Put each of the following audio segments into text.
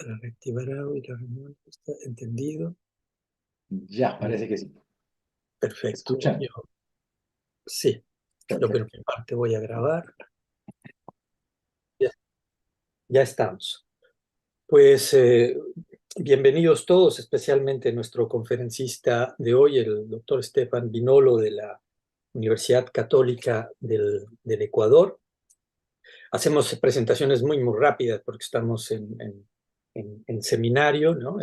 Para reactivar audio y la reunión está entendido. Ya, parece que sí. ¿Me Perfecto. escuchan? Yo sí, creo que en Perfecto. mi parte voy a grabar. Ya, ya estamos. Pues bienvenidos todos, especialmente nuestro conferencista de hoy, el doctor Stefan Binolo de la Universidad Católica del Ecuador. Hacemos presentaciones muy rápidas porque estamos en seminario, ¿no?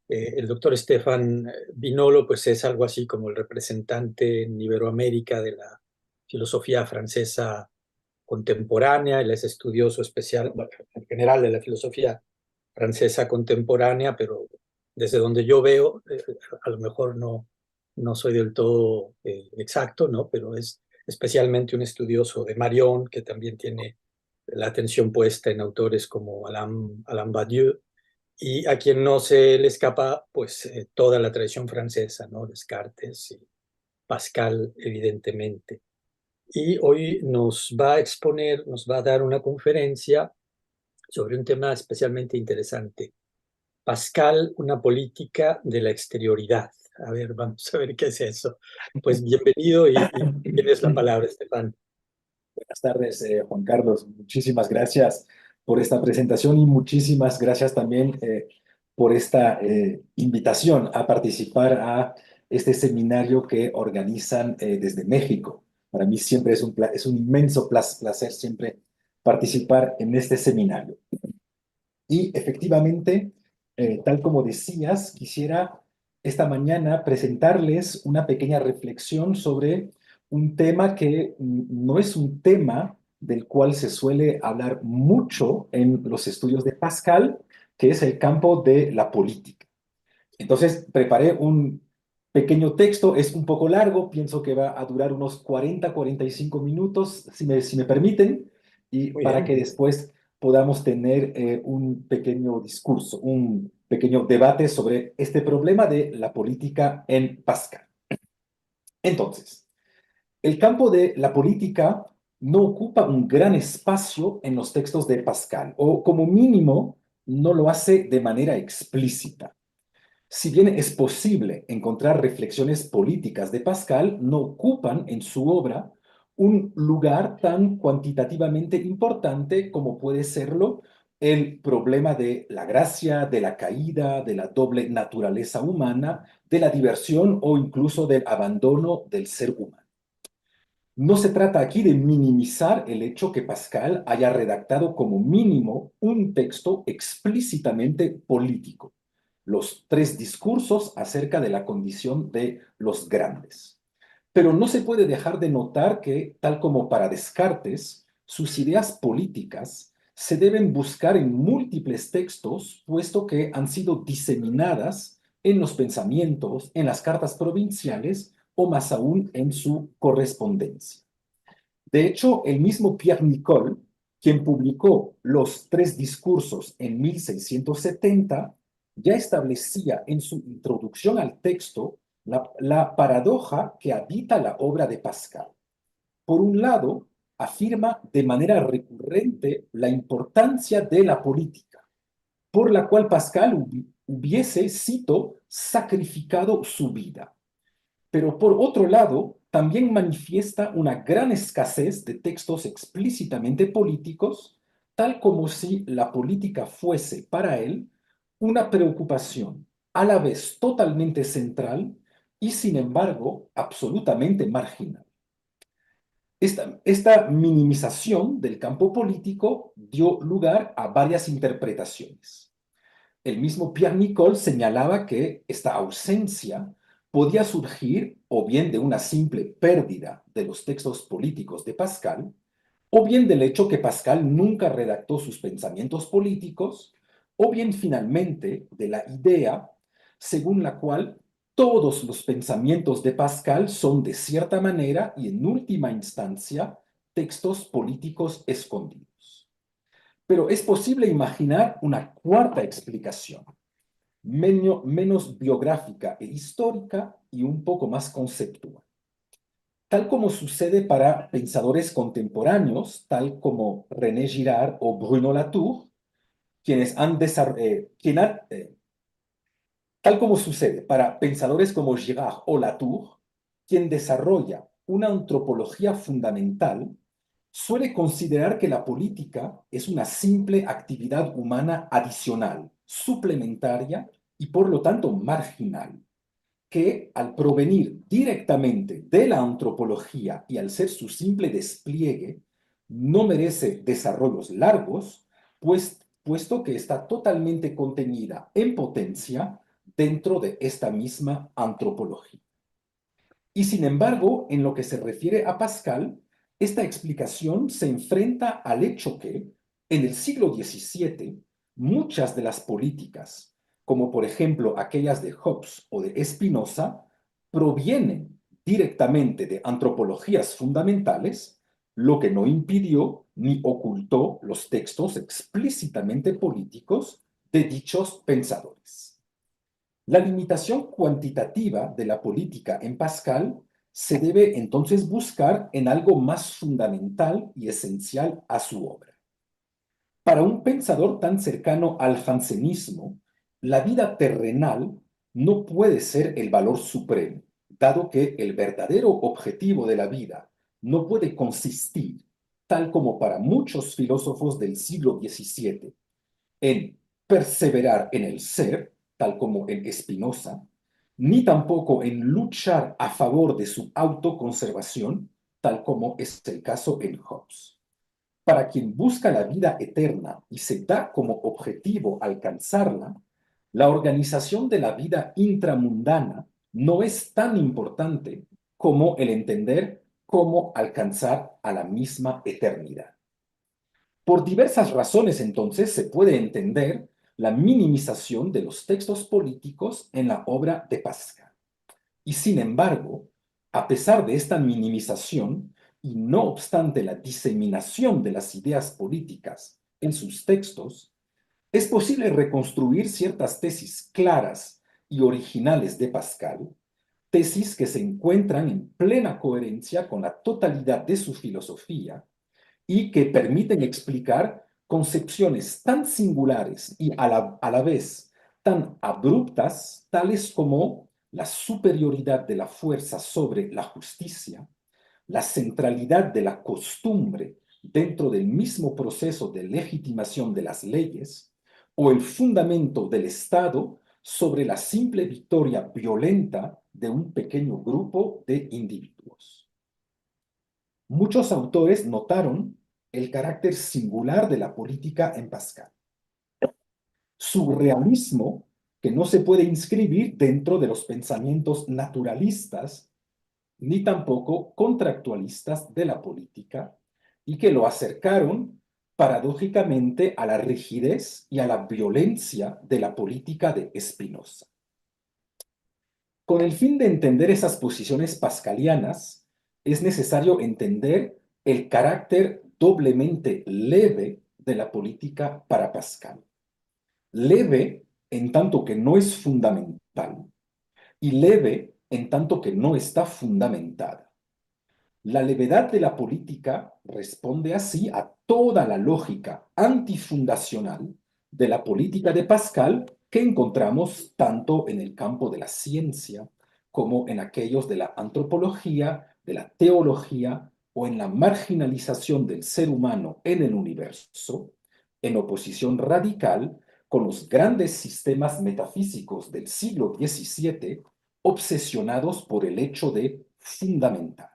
El doctor Stefan Binolo, pues es algo así como el representante en Iberoamérica de la filosofía francesa contemporánea. Él es estudioso especial, bueno, en general de la filosofía francesa contemporánea, pero desde donde yo veo, a lo mejor no soy del todo exacto, ¿no? Pero es especialmente un estudioso de Marion, que también tiene la atención puesta en autores como Alain Badiou, y a quien no se le escapa, pues, toda la tradición francesa, ¿no? Descartes y Pascal, evidentemente. Y hoy nos va a exponer, nos va a dar una conferencia sobre un tema especialmente interesante. Pascal, una política de la exterioridad. A ver, vamos a ver qué es eso. Pues bienvenido y tienes la palabra, Estefan. Buenas tardes, Juan Carlos. Muchísimas gracias por esta presentación y muchísimas gracias también por esta invitación a participar a este seminario que organizan desde México. Para mí siempre es un inmenso placer siempre participar en este seminario. Y efectivamente, tal como decías, quisiera esta mañana presentarles una pequeña reflexión sobre un tema que no es un tema del cual se suele hablar mucho en los estudios de Pascal, que es el campo de la política. Entonces, preparé un pequeño texto, es un poco largo, pienso que va a durar unos 40, 45 minutos, si me permiten, y Muy para bien. que después podamos tener un pequeño discurso, un pequeño debate sobre este problema de la política en Pascal. Entonces, el campo de la política no ocupa un gran espacio en los textos de Pascal, o como mínimo no lo hace de manera explícita. Si bien es posible encontrar reflexiones políticas de Pascal, no ocupan en su obra un lugar tan cuantitativamente importante como puede serlo el problema de la gracia, de la caída, de la doble naturaleza humana, de la diversión o incluso del abandono del ser humano. No se trata aquí de minimizar el hecho que Pascal haya redactado como mínimo un texto explícitamente político, los tres discursos acerca de la condición de los grandes. Pero no se puede dejar de notar que, tal como para Descartes, sus ideas políticas se deben buscar en múltiples textos, puesto que han sido diseminadas en los pensamientos, en las cartas provinciales o más aún en su correspondencia. De hecho, el mismo Pierre Nicole, quien publicó los tres discursos en 1670, ya establecía en su introducción al texto la paradoja que habita la obra de Pascal. Por un lado, afirma de manera recurrente la importancia de la política, por la cual Pascal hubiese, cito, sacrificado su vida. Pero por otro lado, también manifiesta una gran escasez de textos explícitamente políticos, tal como si la política fuese para él una preocupación a la vez totalmente central y sin embargo absolutamente marginal. Esta minimización del campo político dio lugar a varias interpretaciones. El mismo Pierre Nicole señalaba que esta ausencia podía surgir o bien de una simple pérdida de los textos políticos de Pascal, o bien del hecho que Pascal nunca redactó sus pensamientos políticos, o bien finalmente de la idea según la cual todos los pensamientos de Pascal son de cierta manera y en última instancia textos políticos escondidos. Pero es posible imaginar una cuarta explicación, menos biográfica e histórica y un poco más conceptual. Tal como sucede para pensadores contemporáneos, tal como René Girard o Bruno Latour, quienes han desarrollado, tal como sucede para pensadores como Girard o Latour, quien desarrolla una antropología fundamental, suele considerar que la política es una simple actividad humana adicional, suplementaria y por lo tanto marginal, que al provenir directamente de la antropología y al ser su simple despliegue, no merece desarrollos largos, puesto que está totalmente contenida en potencia dentro de esta misma antropología. Y sin embargo, en lo que se refiere a Pascal, esta explicación se enfrenta al hecho que, en el siglo XVII, muchas de las políticas, como por ejemplo aquellas de Hobbes o de Spinoza, provienen directamente de antropologías fundamentales, lo que no impidió ni ocultó los textos explícitamente políticos de dichos pensadores. La limitación cuantitativa de la política en Pascal se debe entonces buscar en algo más fundamental y esencial a su obra. Para un pensador tan cercano al jansenismo, la vida terrenal no puede ser el valor supremo, dado que el verdadero objetivo de la vida no puede consistir, tal como para muchos filósofos del siglo XVII, en perseverar en el ser, tal como en Spinoza, ni tampoco en luchar a favor de su autoconservación, tal como es el caso en Hobbes. Para quien busca la vida eterna y se da como objetivo alcanzarla, la organización de la vida intramundana no es tan importante como el entender cómo alcanzar a la misma eternidad. Por diversas razones, entonces, se puede entender la minimización de los textos políticos en la obra de Pascal. Y sin embargo, a pesar de esta minimización, y no obstante la diseminación de las ideas políticas en sus textos, es posible reconstruir ciertas tesis claras y originales de Pascal, tesis que se encuentran en plena coherencia con la totalidad de su filosofía y que permiten explicar concepciones tan singulares y a la vez tan abruptas, tales como la superioridad de la fuerza sobre la justicia, la centralidad de la costumbre dentro del mismo proceso de legitimación de las leyes, o el fundamento del Estado sobre la simple victoria violenta de un pequeño grupo de individuos. Muchos autores notaron el carácter singular de la política en Pascal. Su realismo, que no se puede inscribir dentro de los pensamientos naturalistas, ni tampoco contractualistas de la política, y que lo acercaron paradójicamente a la rigidez y a la violencia de la política de Spinoza. Con el fin de entender esas posiciones pascalianas, es necesario entender el carácter doblemente leve de la política para Pascal. Leve en tanto que no es fundamental y leve en tanto que no está fundamentada. La levedad de la política responde así a toda la lógica antifundacional de la política de Pascal que encontramos tanto en el campo de la ciencia como en aquellos de la antropología, de la teología o en la marginalización del ser humano en el universo, en oposición radical con los grandes sistemas metafísicos del siglo XVII obsesionados por el hecho de fundamentar.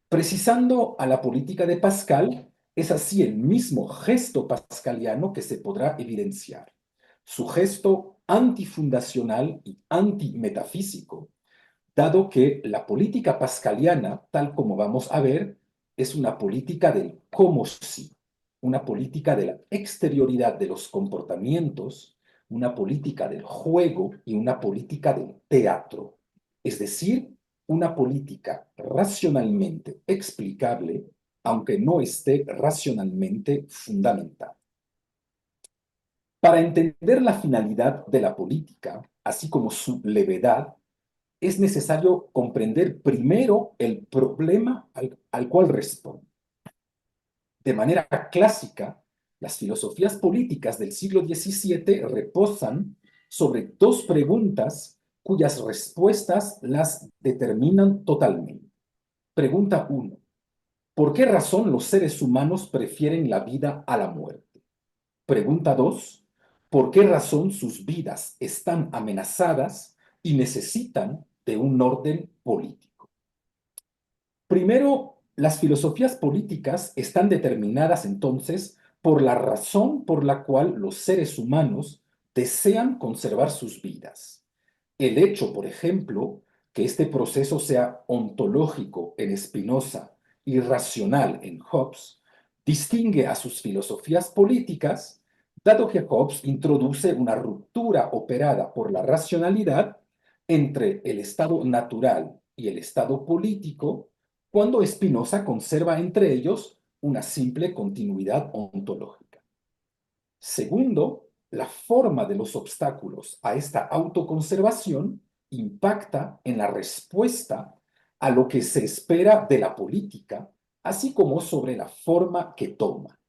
Precisando a la política de Pascal, es así el mismo gesto pascaliano que se podrá evidenciar. Su gesto antifundacional y antimetafísico, dado que la política pascaliana, tal como vamos a ver, es una política del como si, una política de la exterioridad de los comportamientos, una política del juego y una política del teatro. Es decir, una política racionalmente explicable, aunque no esté racionalmente fundamentada. Para entender la finalidad de la política, así como su levedad, es necesario comprender primero el problema al cual responde. De manera clásica, Las filosofías políticas del siglo XVII reposan sobre dos preguntas cuyas respuestas las determinan totalmente. Pregunta 1. ¿Por qué razón los seres humanos prefieren la vida a la muerte? Pregunta 2. ¿Por qué razón sus vidas están amenazadas y necesitan de un orden político? Primero, las filosofías políticas están determinadas entonces por la razón por la cual los seres humanos desean conservar sus vidas. El hecho, por ejemplo, que este proceso sea ontológico en Spinoza y racional en Hobbes, distingue a sus filosofías políticas, dado que Hobbes introduce una ruptura operada por la racionalidad entre el estado natural y el estado político, cuando Spinoza conserva entre ellos una simple continuidad ontológica. Segundo, la forma de los obstáculos a esta autoconservación impacta en la respuesta a lo que se espera de la política, así como sobre la forma que toma.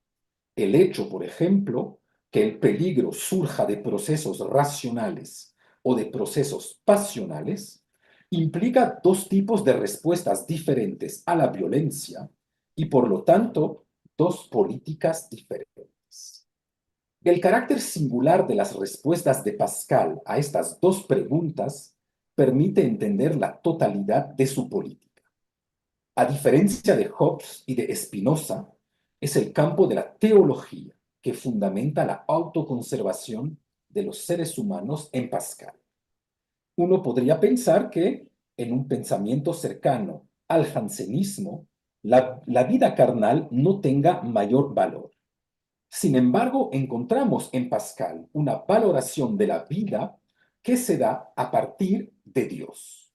El hecho, por ejemplo, que el peligro surja de procesos racionales o de procesos pasionales, implica dos tipos de respuestas diferentes a la violencia y, por lo tanto, dos políticas diferentes. El carácter singular de las respuestas de Pascal a estas dos preguntas permite entender la totalidad de su política. A diferencia de Hobbes y de Spinoza, es el campo de la teología que fundamenta la autoconservación de los seres humanos en Pascal. Uno podría pensar que, en un pensamiento cercano al jansenismo, la vida carnal no tenga mayor valor. Sin embargo, encontramos en Pascal una valoración de la vida que se da a partir de Dios.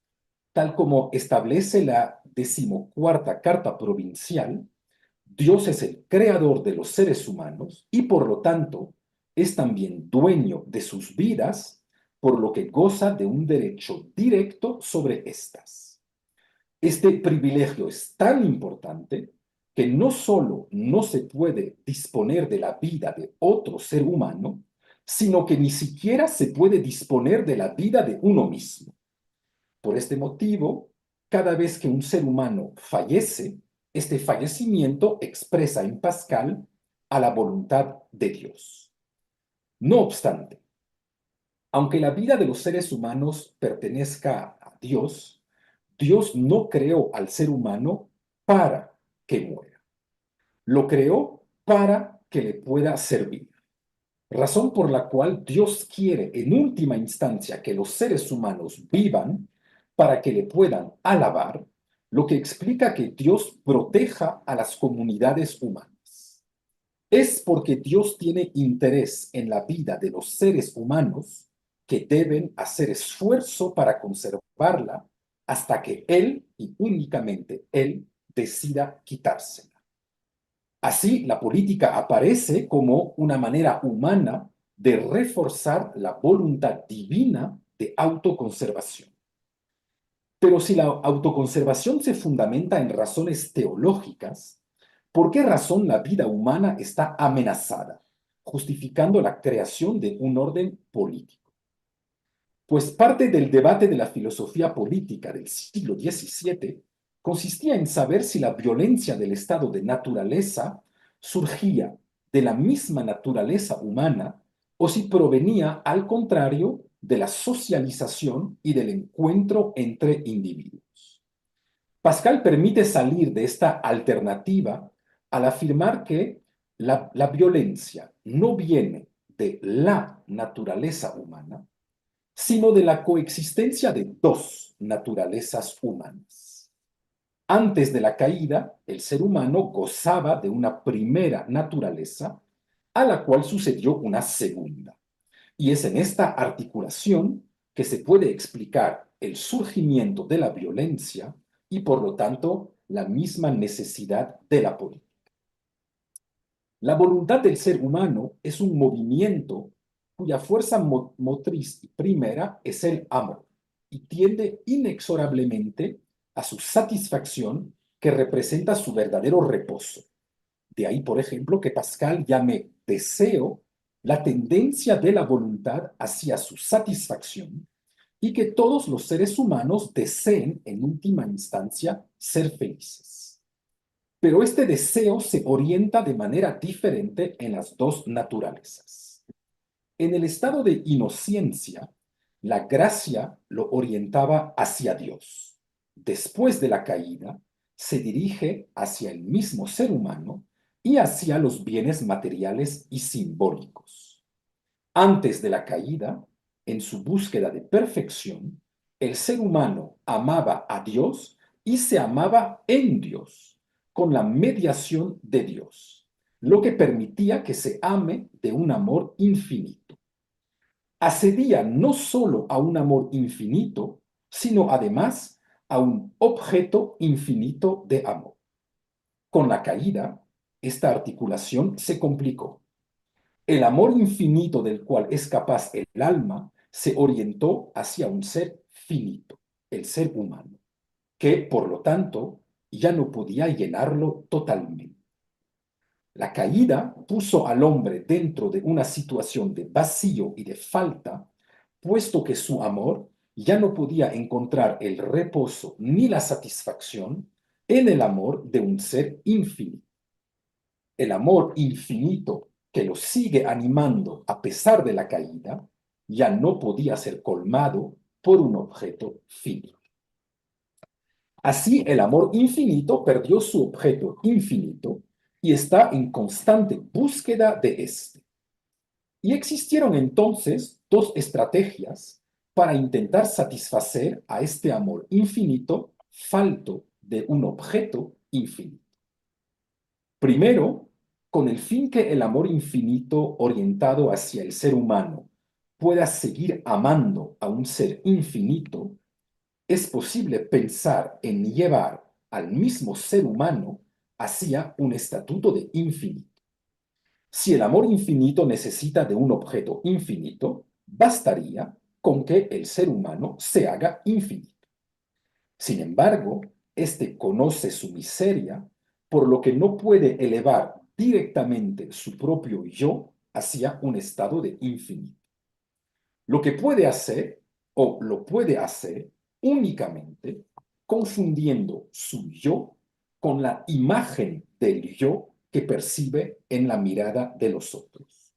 Tal como establece la 14ª Carta Provincial, Dios es el creador de los seres humanos y por lo tanto es también dueño de sus vidas, por lo que goza de un derecho directo sobre estas. Este privilegio es tan importante que no solo no se puede disponer de la vida de otro ser humano, sino que ni siquiera se puede disponer de la vida de uno mismo. Por este motivo, cada vez que un ser humano fallece, este fallecimiento expresa en Pascal a la voluntad de Dios. No obstante, aunque la vida de los seres humanos pertenezca a Dios, Dios no creó al ser humano para que muera. Lo creó para que le pueda servir. Razón por la cual Dios quiere en última instancia que los seres humanos vivan para que le puedan alabar, lo que explica que Dios proteja a las comunidades humanas. Es porque Dios tiene interés en la vida de los seres humanos que deben hacer esfuerzo para conservarla hasta que Él y únicamente Él decida quitársela. Así, la política aparece como una manera humana de reforzar la voluntad divina de autoconservación. Pero si la autoconservación se fundamenta en razones teológicas, ¿por qué razón la vida humana está amenazada, justificando la creación de un orden político? Pues parte del debate de la filosofía política del siglo XVII consistía en saber si la violencia del estado de naturaleza surgía de la misma naturaleza humana o si provenía, al contrario, de la socialización y del encuentro entre individuos. Pascal permite salir de esta alternativa al afirmar que la violencia no viene de la naturaleza humana, sino de la coexistencia de dos naturalezas humanas. Antes de la caída, el ser humano gozaba de una primera naturaleza a la cual sucedió una segunda. Y es en esta articulación que se puede explicar el surgimiento de la violencia y, por lo tanto, la misma necesidad de la política. La voluntad del ser humano es un movimiento cuya fuerza motriz primera es el amor y tiende inexorablemente a su satisfacción que representa su verdadero reposo. De ahí, por ejemplo, que Pascal llame deseo la tendencia de la voluntad hacia su satisfacción y que todos los seres humanos deseen, en última instancia, ser felices. Pero este deseo se orienta de manera diferente en las dos naturalezas. En el estado de inocencia, la gracia lo orientaba hacia Dios. Después de la caída, se dirige hacia el mismo ser humano y hacia los bienes materiales y simbólicos. Antes de la caída, en su búsqueda de perfección, el ser humano amaba a Dios y se amaba en Dios, con la mediación de Dios, lo que permitía que se ame de un amor infinito. Accedía no solo a un amor infinito, sino además a un objeto infinito de amor. Con la caída, esta articulación se complicó. El amor infinito del cual es capaz el alma se orientó hacia un ser finito, el ser humano, que por lo tanto ya no podía llenarlo totalmente. La caída puso al hombre dentro de una situación de vacío y de falta, puesto que su amor ya no podía encontrar el reposo ni la satisfacción en el amor de un ser infinito. El amor infinito que lo sigue animando a pesar de la caída ya no podía ser colmado por un objeto finito. Así, el amor infinito perdió su objeto infinito y está en constante búsqueda de este. Y existieron entonces dos estrategias para intentar satisfacer a este amor infinito falto de un objeto infinito. Primero, con el fin que el amor infinito orientado hacia el ser humano pueda seguir amando a un ser infinito, es posible pensar en llevar al mismo ser humano hacia un estatuto de infinito. Si el amor infinito necesita de un objeto infinito, bastaría con que el ser humano se haga infinito. Sin embargo, éste conoce su miseria, por lo que no puede elevar directamente su propio yo hacia un estado de infinito. Lo que puede hacer, o lo puede hacer únicamente confundiendo su yo con la imagen del yo que percibe en la mirada de los otros.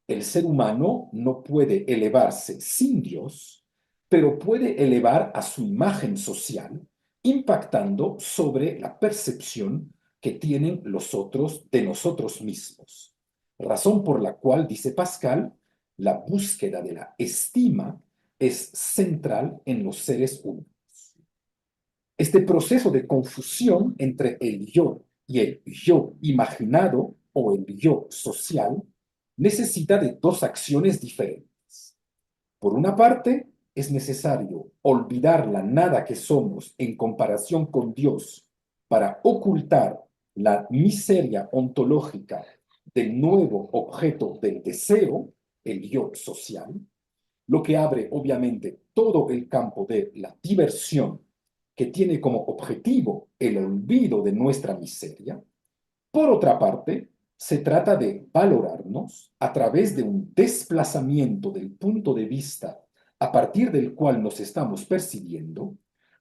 El ser humano no puede elevarse sin Dios, pero puede elevar a su imagen social, impactando sobre la percepción que tienen los otros de nosotros mismos. Razón por la cual, dice Pascal, la búsqueda de la estima es central en los seres humanos. Este proceso de confusión entre el yo y el yo imaginado o el yo social necesita de dos acciones diferentes. Por una parte, es necesario olvidar la nada que somos en comparación con Dios para ocultar la miseria ontológica del nuevo objeto del deseo, el yo social, lo que abre obviamente todo el campo de la diversión que tiene como objetivo el olvido de nuestra miseria. Por otra parte, se trata de valorarnos a través de un desplazamiento del punto de vista a partir del cual nos estamos percibiendo,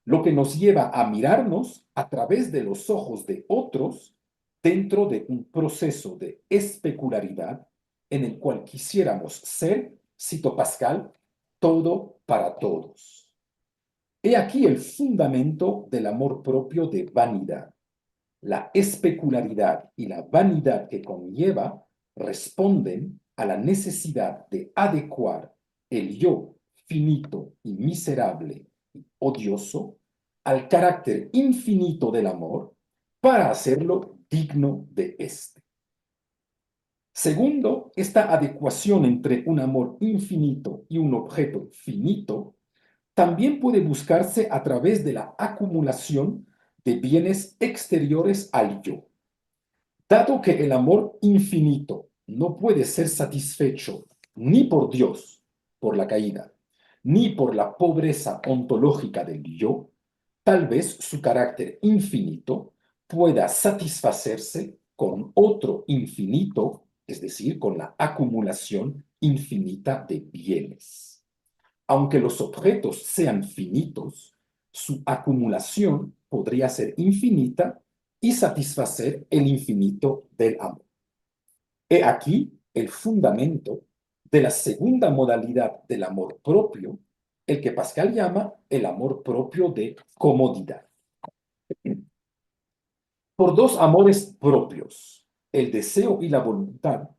lo que nos lleva a mirarnos a través de los ojos de otros dentro de un proceso de especularidad en el cual quisiéramos ser, cito Pascal, todo para todos. He aquí el fundamento del amor propio de vanidad. La especularidad y la vanidad que conlleva responden a la necesidad de adecuar el yo finito y miserable y odioso al carácter infinito del amor para hacerlo digno de éste. Segundo, esta adecuación entre un amor infinito y un objeto finito también puede buscarse a través de la acumulación de bienes exteriores al yo. Dado que el amor infinito no puede ser satisfecho ni por Dios, por la caída, ni por la pobreza ontológica del yo, tal vez su carácter infinito pueda satisfacerse con otro infinito, es decir, con la acumulación infinita de bienes. Aunque los objetos sean finitos, su acumulación podría ser infinita y satisfacer el infinito del amor. He aquí el fundamento de la segunda modalidad del amor propio, el que Pascal llama el amor propio de comodidad. Por dos amores propios, el deseo y la voluntad,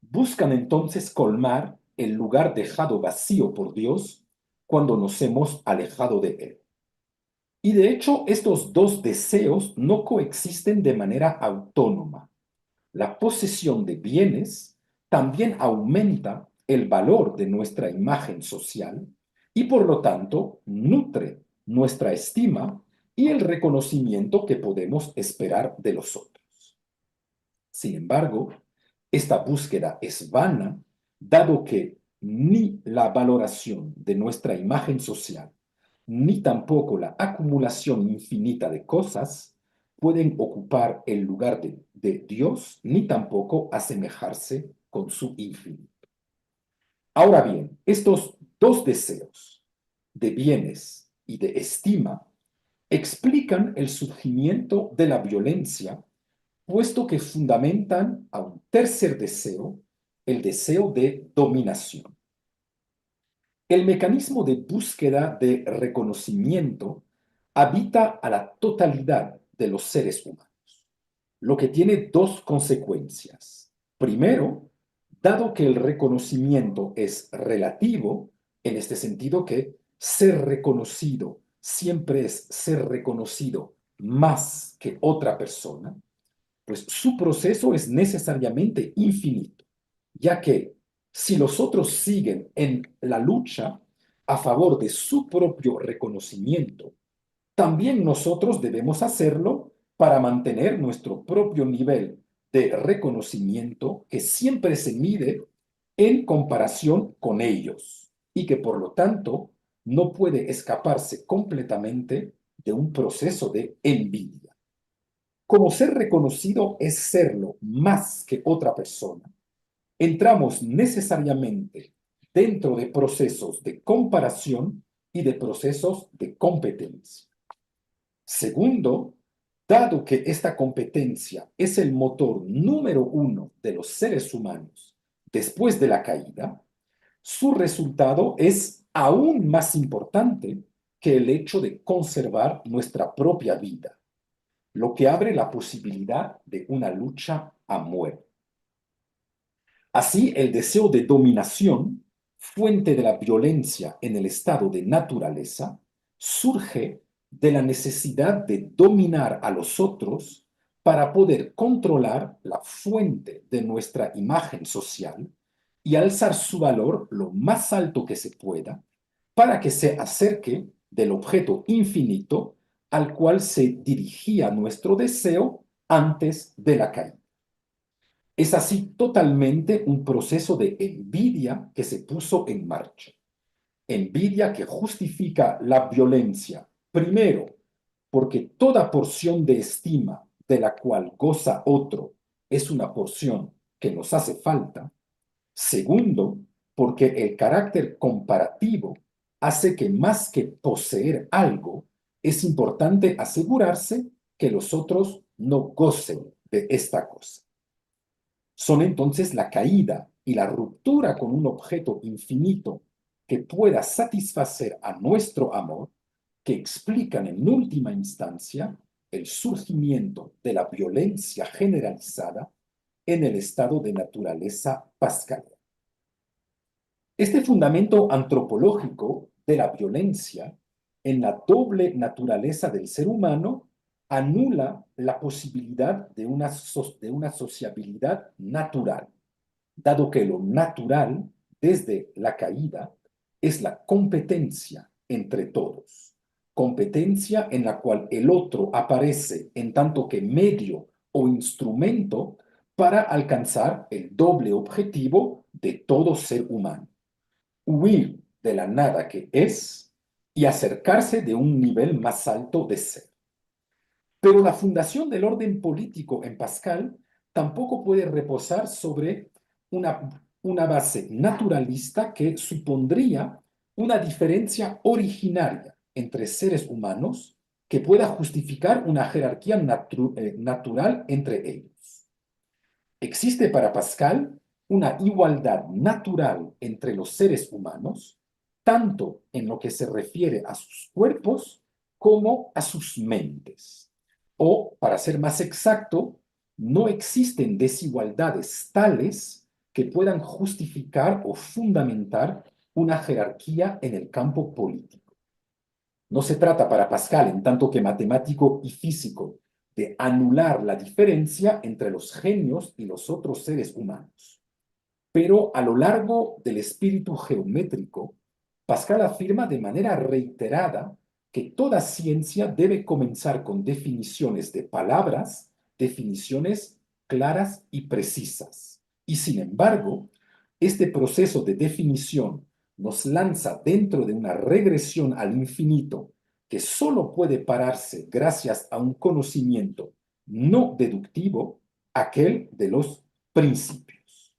buscan entonces colmar el lugar dejado vacío por Dios cuando nos hemos alejado de Él. Y de hecho, estos dos deseos no coexisten de manera autónoma. La posesión de bienes también aumenta el valor de nuestra imagen social y por lo tanto nutre nuestra estima y el reconocimiento que podemos esperar de los otros. Sin embargo, esta búsqueda es vana, dado que ni la valoración de nuestra imagen social, ni tampoco la acumulación infinita de cosas pueden ocupar el lugar de Dios, ni tampoco asemejarse con su infinito. Ahora bien, estos dos deseos de bienes y de estima explican el surgimiento de la violencia, puesto que fundamentan a un tercer deseo, el deseo de dominación. El mecanismo de búsqueda de reconocimiento habita a la totalidad de los seres humanos, lo que tiene dos consecuencias. Primero, dado que el reconocimiento es relativo, en este sentido que ser reconocido siempre es ser reconocido más que otra persona, pues su proceso es necesariamente infinito, ya que si los otros siguen en la lucha a favor de su propio reconocimiento, también nosotros debemos hacerlo para mantener nuestro propio nivel de reconocimiento que siempre se mide en comparación con ellos y que por lo tanto no puede escaparse completamente de un proceso de envidia. Como ser reconocido es serlo más que otra persona, entramos necesariamente dentro de procesos de comparación y de procesos de competencia. Segundo, dado que esta competencia es el motor número uno de los seres humanos después de la caída, su resultado es aún más importante que el hecho de conservar nuestra propia vida, lo que abre la posibilidad de una lucha a muerte. Así, el deseo de dominación, fuente de la violencia en el estado de naturaleza, surge de la necesidad de dominar a los otros para poder controlar la fuente de nuestra imagen social y alzar su valor lo más alto que se pueda para que se acerque del objeto infinito al cual se dirigía nuestro deseo antes de la caída. Es así totalmente un proceso de envidia que se puso en marcha. Envidia que justifica la violencia, primero, porque toda porción de estima de la cual goza otro es una porción que nos hace falta. Segundo, porque el carácter comparativo hace que más que poseer algo, es importante asegurarse que los otros no gocen de esta cosa. Son entonces la caída y la ruptura con un objeto infinito que pueda satisfacer a nuestro amor que explican en última instancia el surgimiento de la violencia generalizada en el estado de naturaleza pascaliana. Este fundamento antropológico de la violencia en la doble naturaleza del ser humano anula la posibilidad de una sociabilidad natural, dado que lo natural, desde la caída, es la competencia entre todos, competencia en la cual el otro aparece en tanto que medio o instrumento para alcanzar el doble objetivo de todo ser humano: huir de la nada que es y acercarse de un nivel más alto de ser. Pero la fundación del orden político en Pascal tampoco puede reposar sobre una base naturalista que supondría una diferencia originaria entre seres humanos que pueda justificar una jerarquía natural entre ellos. Existe para Pascal una igualdad natural entre los seres humanos, tanto en lo que se refiere a sus cuerpos como a sus mentes. O, para ser más exacto, no existen desigualdades tales que puedan justificar o fundamentar una jerarquía en el campo político. No se trata para Pascal, en tanto que matemático y físico, de anular la diferencia entre los genios y los otros seres humanos. Pero a lo largo del espíritu geométrico, Pascal afirma de manera reiterada que toda ciencia debe comenzar con definiciones de palabras, definiciones claras y precisas. Y sin embargo, este proceso de definición nos lanza dentro de una regresión al infinito que solo puede pararse gracias a un conocimiento no deductivo, aquel de los principios.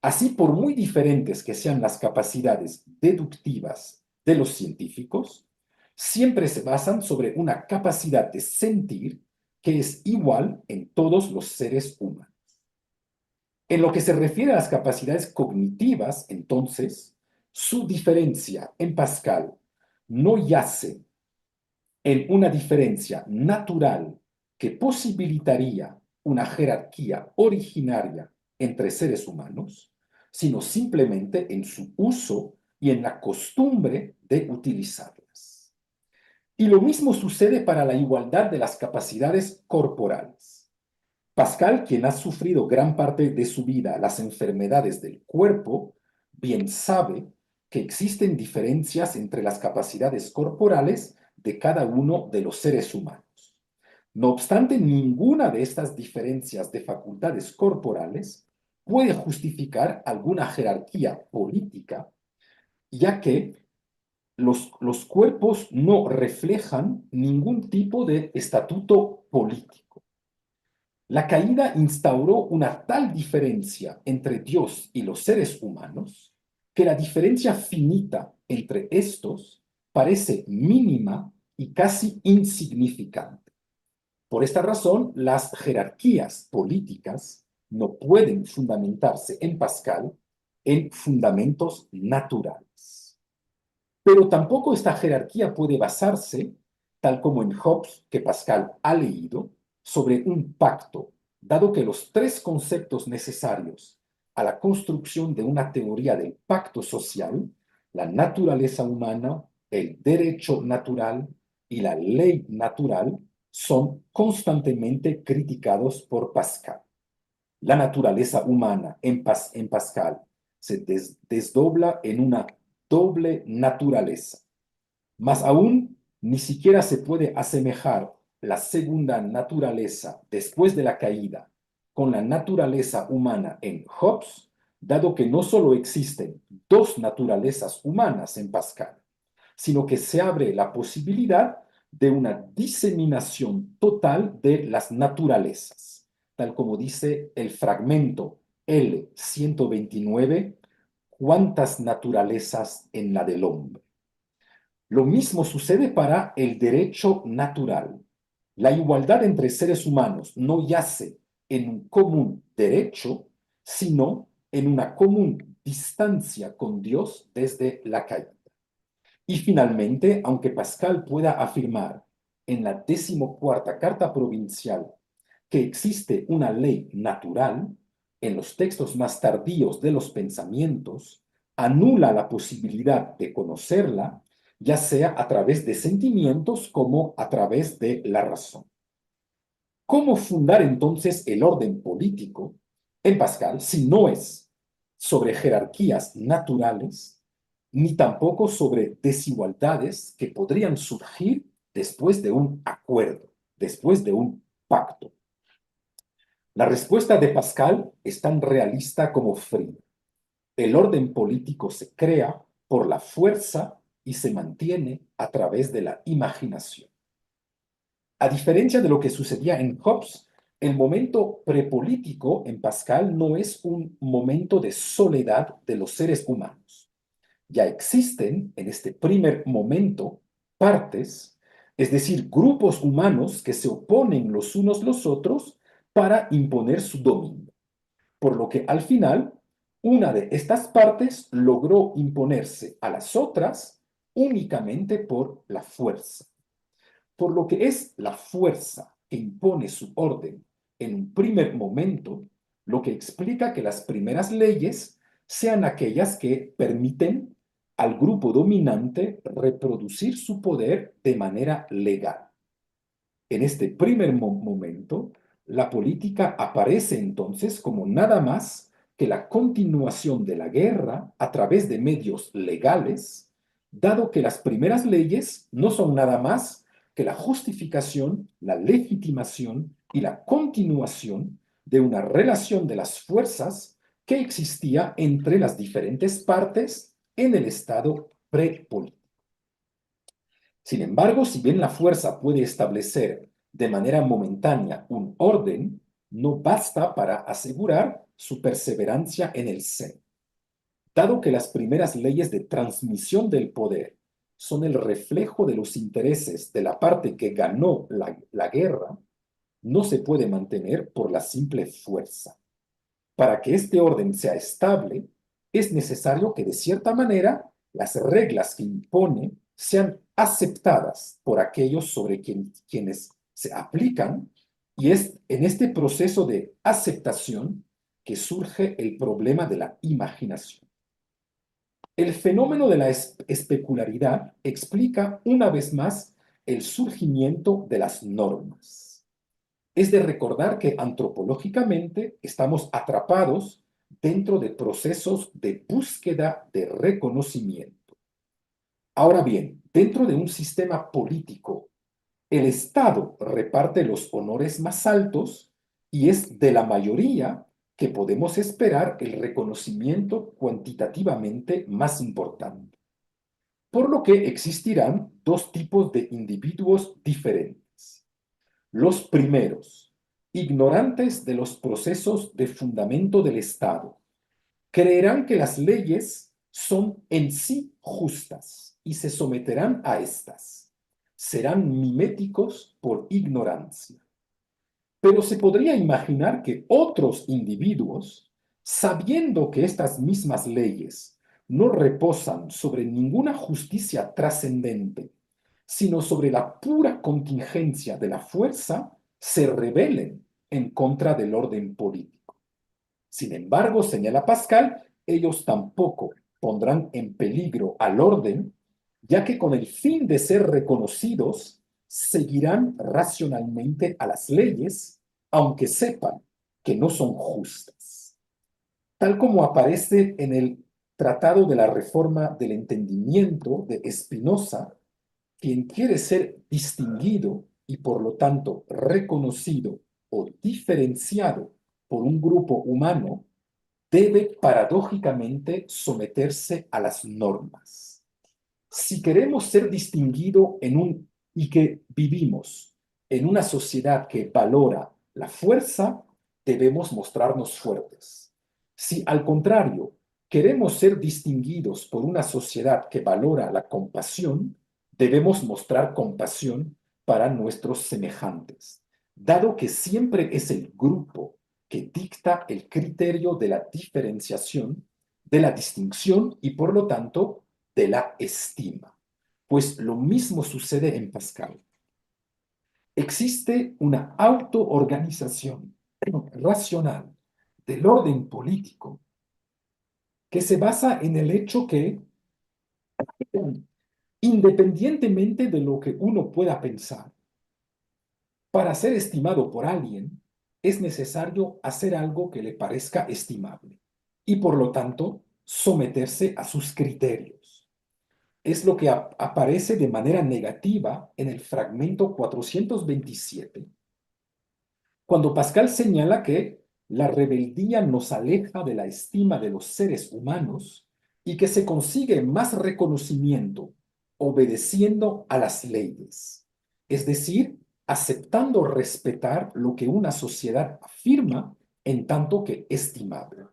Así, por muy diferentes que sean las capacidades deductivas de los científicos, siempre se basan sobre una capacidad de sentir que es igual en todos los seres humanos. En lo que se refiere a las capacidades cognitivas, entonces, su diferencia en Pascal no yace en una diferencia natural que posibilitaría una jerarquía originaria entre seres humanos, sino simplemente en su uso y en la costumbre de utilizarlas. Y lo mismo sucede para la igualdad de las capacidades corporales. Pascal, quien ha sufrido gran parte de su vida las enfermedades del cuerpo, bien sabe que existen diferencias entre las capacidades corporales de cada uno de los seres humanos. No obstante, ninguna de estas diferencias de facultades corporales puede justificar alguna jerarquía política, ya que los cuerpos no reflejan ningún tipo de estatuto político. La caída instauró una tal diferencia entre Dios y los seres humanos que la diferencia finita entre estos parece mínima y casi insignificante. Por esta razón, las jerarquías políticas no pueden fundamentarse en Pascal en fundamentos naturales. Pero tampoco esta jerarquía puede basarse, tal como en Hobbes, que Pascal ha leído, sobre un pacto, dado que los tres conceptos necesarios a la construcción de una teoría del pacto social, la naturaleza humana, el derecho natural y la ley natural, son constantemente criticados por Pascal. La naturaleza humana en Pascal se desdobla en una doble naturaleza. Más aún, ni siquiera se puede asemejar la segunda naturaleza después de la caída con la naturaleza humana en Hobbes, dado que no solo existen dos naturalezas humanas en Pascal, sino que se abre la posibilidad de una diseminación total de las naturalezas, tal como dice el fragmento L129, ¿cuántas naturalezas en la del hombre? Lo mismo sucede para el derecho natural. La igualdad entre seres humanos no yace en un común derecho, sino en una común distancia con Dios desde la caída. Y finalmente, aunque Pascal pueda afirmar en la 14ª carta provincial que existe una ley natural, en los textos más tardíos de los pensamientos, anula la posibilidad de conocerla, ya sea a través de sentimientos como a través de la razón. ¿Cómo fundar entonces el orden político en Pascal si no es sobre jerarquías naturales, ni tampoco sobre desigualdades que podrían surgir después de un acuerdo, después de un pacto? La respuesta de Pascal es tan realista como fría. El orden político se crea por la fuerza y se mantiene a través de la imaginación. A diferencia de lo que sucedía en Hobbes, El momento prepolítico en Pascal no es un momento de soledad de los seres humanos. Ya existen en este primer momento partes, es decir, grupos humanos que se oponen los unos los otros para imponer su dominio. Por lo que al final, una de estas partes logró imponerse a las otras únicamente por la fuerza. Por lo que es la fuerza que impone su orden en un primer momento, lo que explica que las primeras leyes sean aquellas que permiten al grupo dominante reproducir su poder de manera legal. En este primer momento, la política aparece entonces como nada más que la continuación de la guerra a través de medios legales, dado que las primeras leyes no son nada más que la justificación, la legitimación y la continuación de una relación de las fuerzas que existía entre las diferentes partes en el estado prepolítico. Sin embargo, si bien la fuerza puede establecer de manera momentánea un orden, no basta para asegurar su perseverancia en el seno. Dado que las primeras leyes de transmisión del poder son el reflejo de los intereses de la parte que ganó la guerra, no se puede mantener por la simple fuerza. Para que este orden sea estable, es necesario que de cierta manera las reglas que impone sean aceptadas por aquellos sobre quienes se aplican, y es en este proceso de aceptación que surge el problema de la imaginación. El fenómeno de la especularidad explica una vez más el surgimiento de las normas. Es de recordar que antropológicamente estamos atrapados dentro de procesos de búsqueda de reconocimiento. Ahora bien, dentro de un sistema político, el Estado reparte los honores más altos y es de la mayoría que podemos esperar el reconocimiento cuantitativamente más importante. Por lo que existirán dos tipos de individuos diferentes. Los primeros, ignorantes de los procesos de fundamento del Estado, creerán que las leyes son en sí justas y se someterán a estas. Serán miméticos por ignorancia. Pero se podría imaginar que otros individuos, sabiendo que estas mismas leyes no reposan sobre ninguna justicia trascendente, sino sobre la pura contingencia de la fuerza, se rebelen en contra del orden político. Sin embargo, señala Pascal, ellos tampoco pondrán en peligro al orden, ya que con el fin de ser reconocidos, seguirán racionalmente a las leyes, aunque sepan que no son justas. Tal como aparece en el Tratado de la Reforma del Entendimiento de Spinoza, quien quiere ser distinguido y por lo tanto reconocido o diferenciado por un grupo humano, debe paradójicamente someterse a las normas. Si queremos ser distinguido y que vivimos en una sociedad que valora la fuerza, debemos mostrarnos fuertes. Si al contrario queremos ser distinguidos por una sociedad que valora la compasión, debemos mostrar compasión para nuestros semejantes, dado que siempre es el grupo que dicta el criterio de la diferenciación, de la distinción y por lo tanto de la estima. Pues lo mismo sucede en Pascal. Existe una autoorganización racional del orden político que se basa en el hecho que, independientemente de lo que uno pueda pensar, para ser estimado por alguien es necesario hacer algo que le parezca estimable y por lo tanto someterse a sus criterios. Es lo que aparece de manera negativa en el fragmento 427, cuando Pascal señala que la rebeldía nos aleja de la estima de los seres humanos y que se consigue más reconocimiento obedeciendo a las leyes, es decir, aceptando respetar lo que una sociedad afirma en tanto que estimable.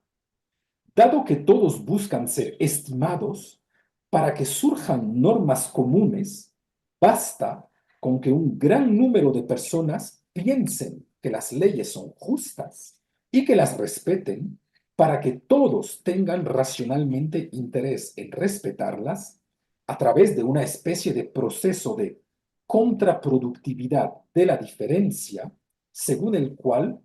Dado que todos buscan ser estimados, para que surjan normas comunes, basta con que un gran número de personas piensen que las leyes son justas y que las respeten para que todos tengan racionalmente interés en respetarlas a través de una especie de proceso de contraproductividad de la diferencia, según el cual,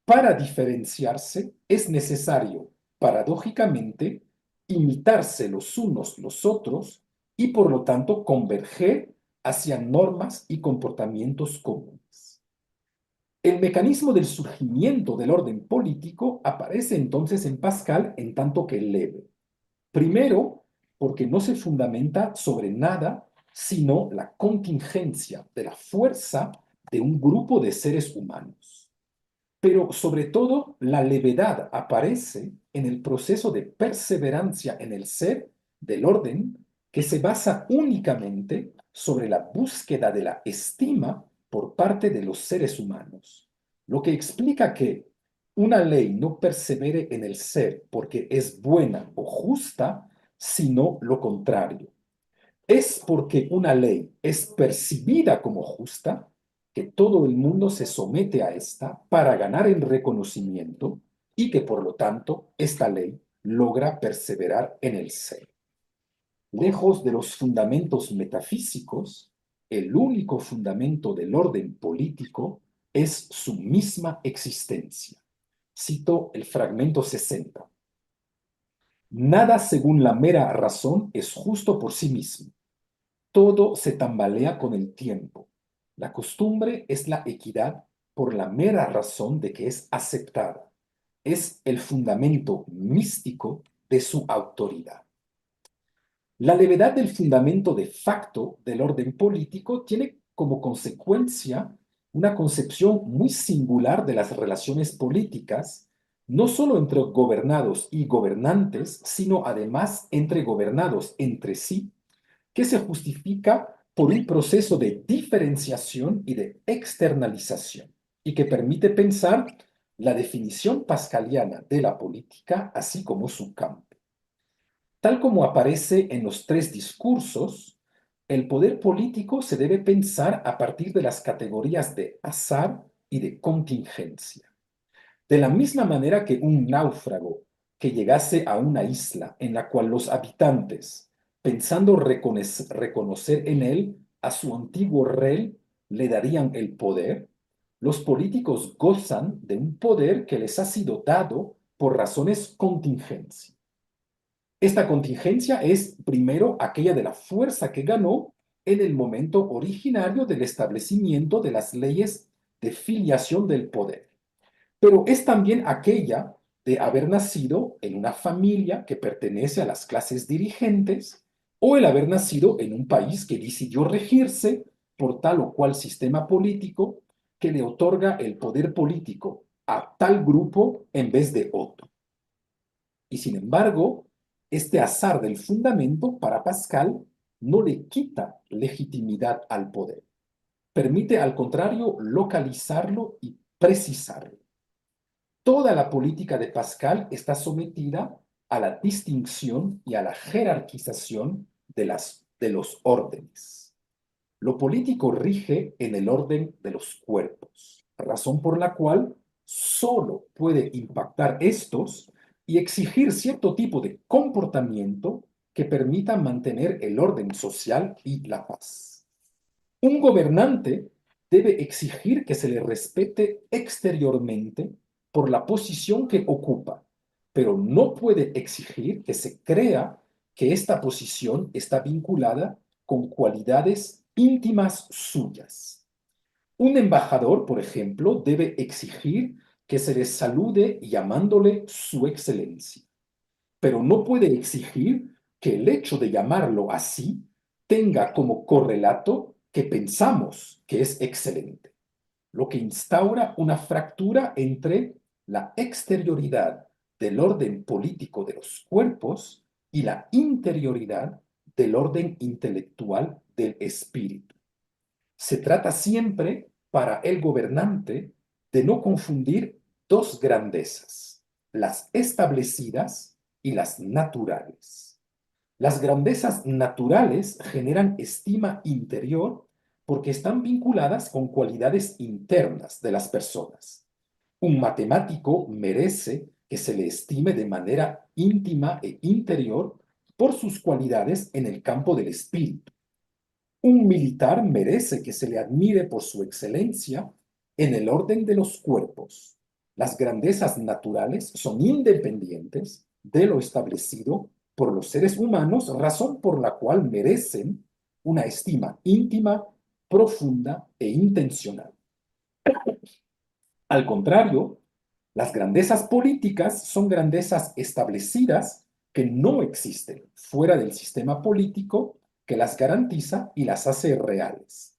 para diferenciarse, es necesario paradójicamente, imitarse los unos los otros y por lo tanto converger hacia normas y comportamientos comunes. El mecanismo del surgimiento del orden político aparece entonces en Pascal en tanto que leve. Primero, porque no se fundamenta sobre nada sino la contingencia de la fuerza de un grupo de seres humanos. Pero sobre todo, la levedad aparece en el proceso de perseverancia en el ser del orden que se basa únicamente sobre la búsqueda de la estima por parte de los seres humanos, lo que explica que una ley no persevere en el ser porque es buena o justa, sino lo contrario. Es porque una ley es percibida como justa que todo el mundo se somete a esta para ganar el reconocimiento y que por lo tanto esta ley logra perseverar en el ser. Lejos de los fundamentos metafísicos, el único fundamento del orden político es su misma existencia. Cito el fragmento 60. Nada según la mera razón es justo por sí mismo. Todo se tambalea con el tiempo. La costumbre es la equidad por la mera razón de que es aceptada. Es el fundamento místico de su autoridad. La levedad del fundamento de facto del orden político tiene como consecuencia una concepción muy singular de las relaciones políticas, no solo entre gobernados y gobernantes, sino además entre gobernados entre sí, que se justifica por un proceso de diferenciación y de externalización, y que permite pensar la definición pascaliana de la política, así como su campo. Tal como aparece en los tres discursos, el poder político se debe pensar a partir de las categorías de azar y de contingencia. De la misma manera que un náufrago que llegase a una isla en la cual los habitantes, pensando reconocer en él a su antiguo rey, le darían el poder, los políticos gozan de un poder que les ha sido dado por razones contingencia. Esta contingencia es primero aquella de la fuerza que ganó en el momento originario del establecimiento de las leyes de filiación del poder, pero es también aquella de haber nacido en una familia que pertenece a las clases dirigentes o el haber nacido en un país que decidió regirse por tal o cual sistema político que le otorga el poder político a tal grupo en vez de otro. Y sin embargo, este azar del fundamento para Pascal no le quita legitimidad al poder. Permite al contrario localizarlo y precisarlo. Toda la política de Pascal está sometida a la distinción y a la jerarquización de los órdenes. Lo político rige en el orden de los cuerpos, razón por la cual solo puede impactar estos y exigir cierto tipo de comportamiento que permita mantener el orden social y la paz. Un gobernante debe exigir que se le respete exteriormente por la posición que ocupa, pero no puede exigir que se crea que esta posición está vinculada con cualidades íntimas suyas. Un embajador, por ejemplo, debe exigir que se le salude llamándole su excelencia, pero no puede exigir que el hecho de llamarlo así tenga como correlato que pensamos que es excelente, lo que instaura una fractura entre la exterioridad del orden político de los cuerpos y la interioridad del orden intelectual del espíritu. Se trata siempre para el gobernante de no confundir dos grandezas, las establecidas y las naturales. Las grandezas naturales generan estima interior porque están vinculadas con cualidades internas de las personas. Un matemático merece que se le estime de manera íntima e interior por sus cualidades en el campo del espíritu. Un militar merece que se le admire por su excelencia en el orden de los cuerpos. Las grandezas naturales son independientes de lo establecido por los seres humanos, razón por la cual merecen una estima íntima, profunda e intencional. Al contrario, las grandezas políticas son grandezas establecidas que no existen fuera del sistema político que las garantiza y las hace reales.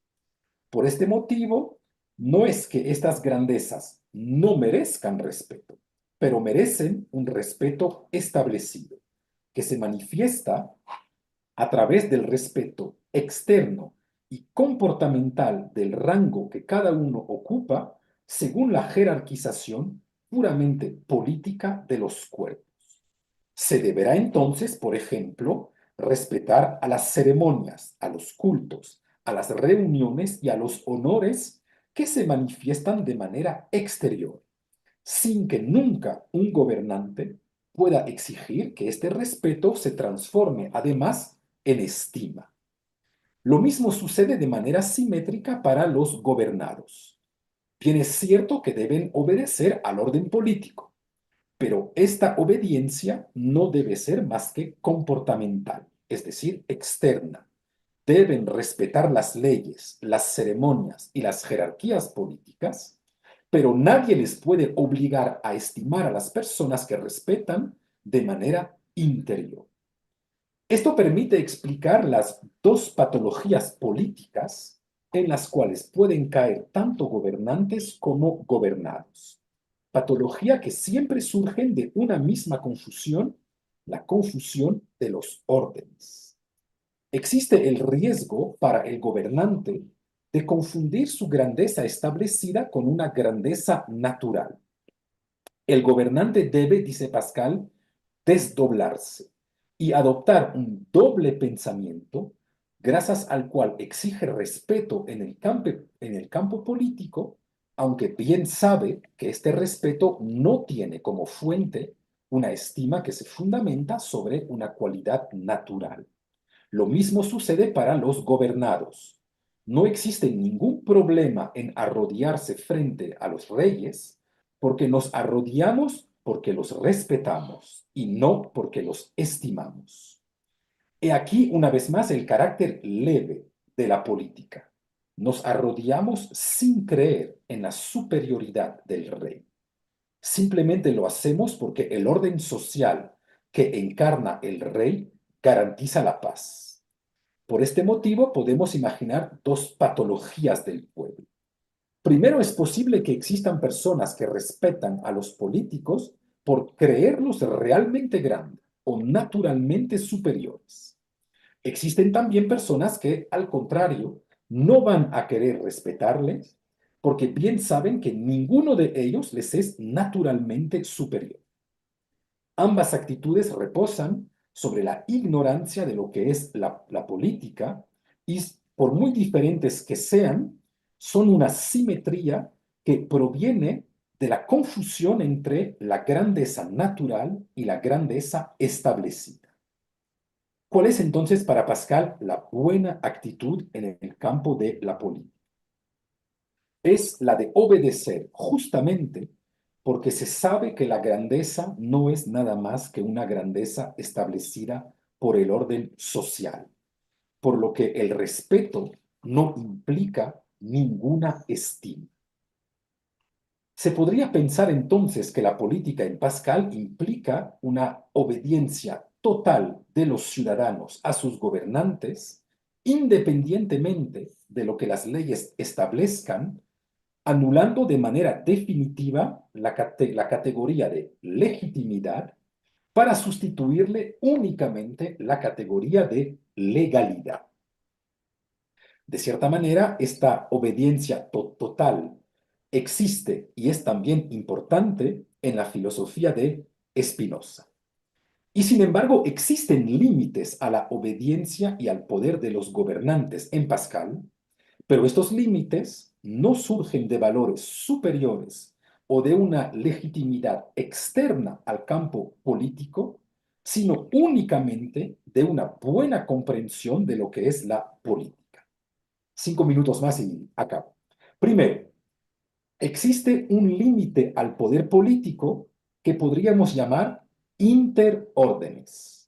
Por este motivo, no es que estas grandezas no merezcan respeto, pero merecen un respeto establecido, que se manifiesta a través del respeto externo y comportamental del rango que cada uno ocupa según la jerarquización puramente política de los cuerpos. Se deberá entonces, por ejemplo, respetar a las ceremonias, a los cultos, a las reuniones y a los honores que se manifiestan de manera exterior, sin que nunca un gobernante pueda exigir que este respeto se transforme además en estima. Lo mismo sucede de manera simétrica para los gobernados. Bien es cierto que deben obedecer al orden político, pero esta obediencia no debe ser más que comportamental, es decir, externa. Deben respetar las leyes, las ceremonias y las jerarquías políticas, pero nadie les puede obligar a estimar a las personas que respetan de manera interior. Esto permite explicar las dos patologías políticas en las cuales pueden caer tanto gobernantes como gobernados. Patología que siempre surgen de una misma confusión, la confusión de los órdenes. Existe el riesgo para el gobernante de confundir su grandeza establecida con una grandeza natural. El gobernante debe, dice Pascal, desdoblarse y adoptar un doble pensamiento, gracias al cual exige respeto en el campo político, aunque bien sabe que este respeto no tiene como fuente una estima que se fundamenta sobre una cualidad natural. Lo mismo sucede para los gobernados. No existe ningún problema en arrodillarse frente a los reyes porque nos arrodillamos porque los respetamos y no porque los estimamos. He aquí una vez más el carácter leve de la política. Nos arrodillamos sin creer en la superioridad del rey. Simplemente lo hacemos porque el orden social que encarna el rey garantiza la paz. Por este motivo podemos imaginar dos patologías del pueblo. Primero, es posible que existan personas que respetan a los políticos por creerlos realmente grandes o naturalmente superiores. Existen también personas que, al contrario, no van a querer respetarles porque bien saben que ninguno de ellos les es naturalmente superior. Ambas actitudes reposan sobre la ignorancia de lo que es la política y, por muy diferentes que sean, son una simetría que proviene de la confusión entre la grandeza natural y la grandeza establecida. ¿Cuál es entonces para Pascal la buena actitud en el campo de la política? Es la de obedecer justamente porque se sabe que la grandeza no es nada más que una grandeza establecida por el orden social, por lo que el respeto no implica ninguna estima. Se podría pensar entonces que la política en Pascal implica una obediencia total de los ciudadanos a sus gobernantes, independientemente de lo que las leyes establezcan, anulando de manera definitiva la categoría de legitimidad para sustituirle únicamente la categoría de legalidad. De cierta manera, esta obediencia total existe y es también importante en la filosofía de Spinoza. Y sin embargo, existen límites a la obediencia y al poder de los gobernantes en Pascal, pero estos límites no surgen de valores superiores o de una legitimidad externa al campo político, sino únicamente de una buena comprensión de lo que es la política. 5 minutos más y acabo. Primero, existe un límite al poder político que podríamos llamar interórdenes.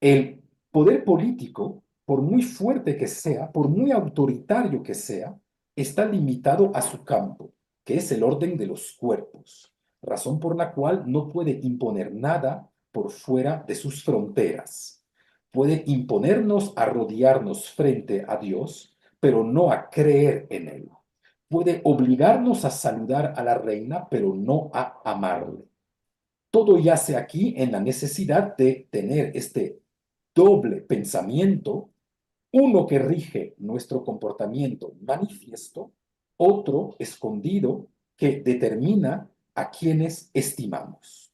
El poder político, por muy fuerte que sea, por muy autoritario que sea, está limitado a su campo, que es el orden de los cuerpos, razón por la cual no puede imponer nada por fuera de sus fronteras. Puede imponernos a rodearnos frente a Dios, pero no a creer en Él. Puede obligarnos a saludar a la reina, pero no a amarle. Todo yace aquí en la necesidad de tener este doble pensamiento, uno que rige nuestro comportamiento manifiesto, otro escondido que determina a quienes estimamos.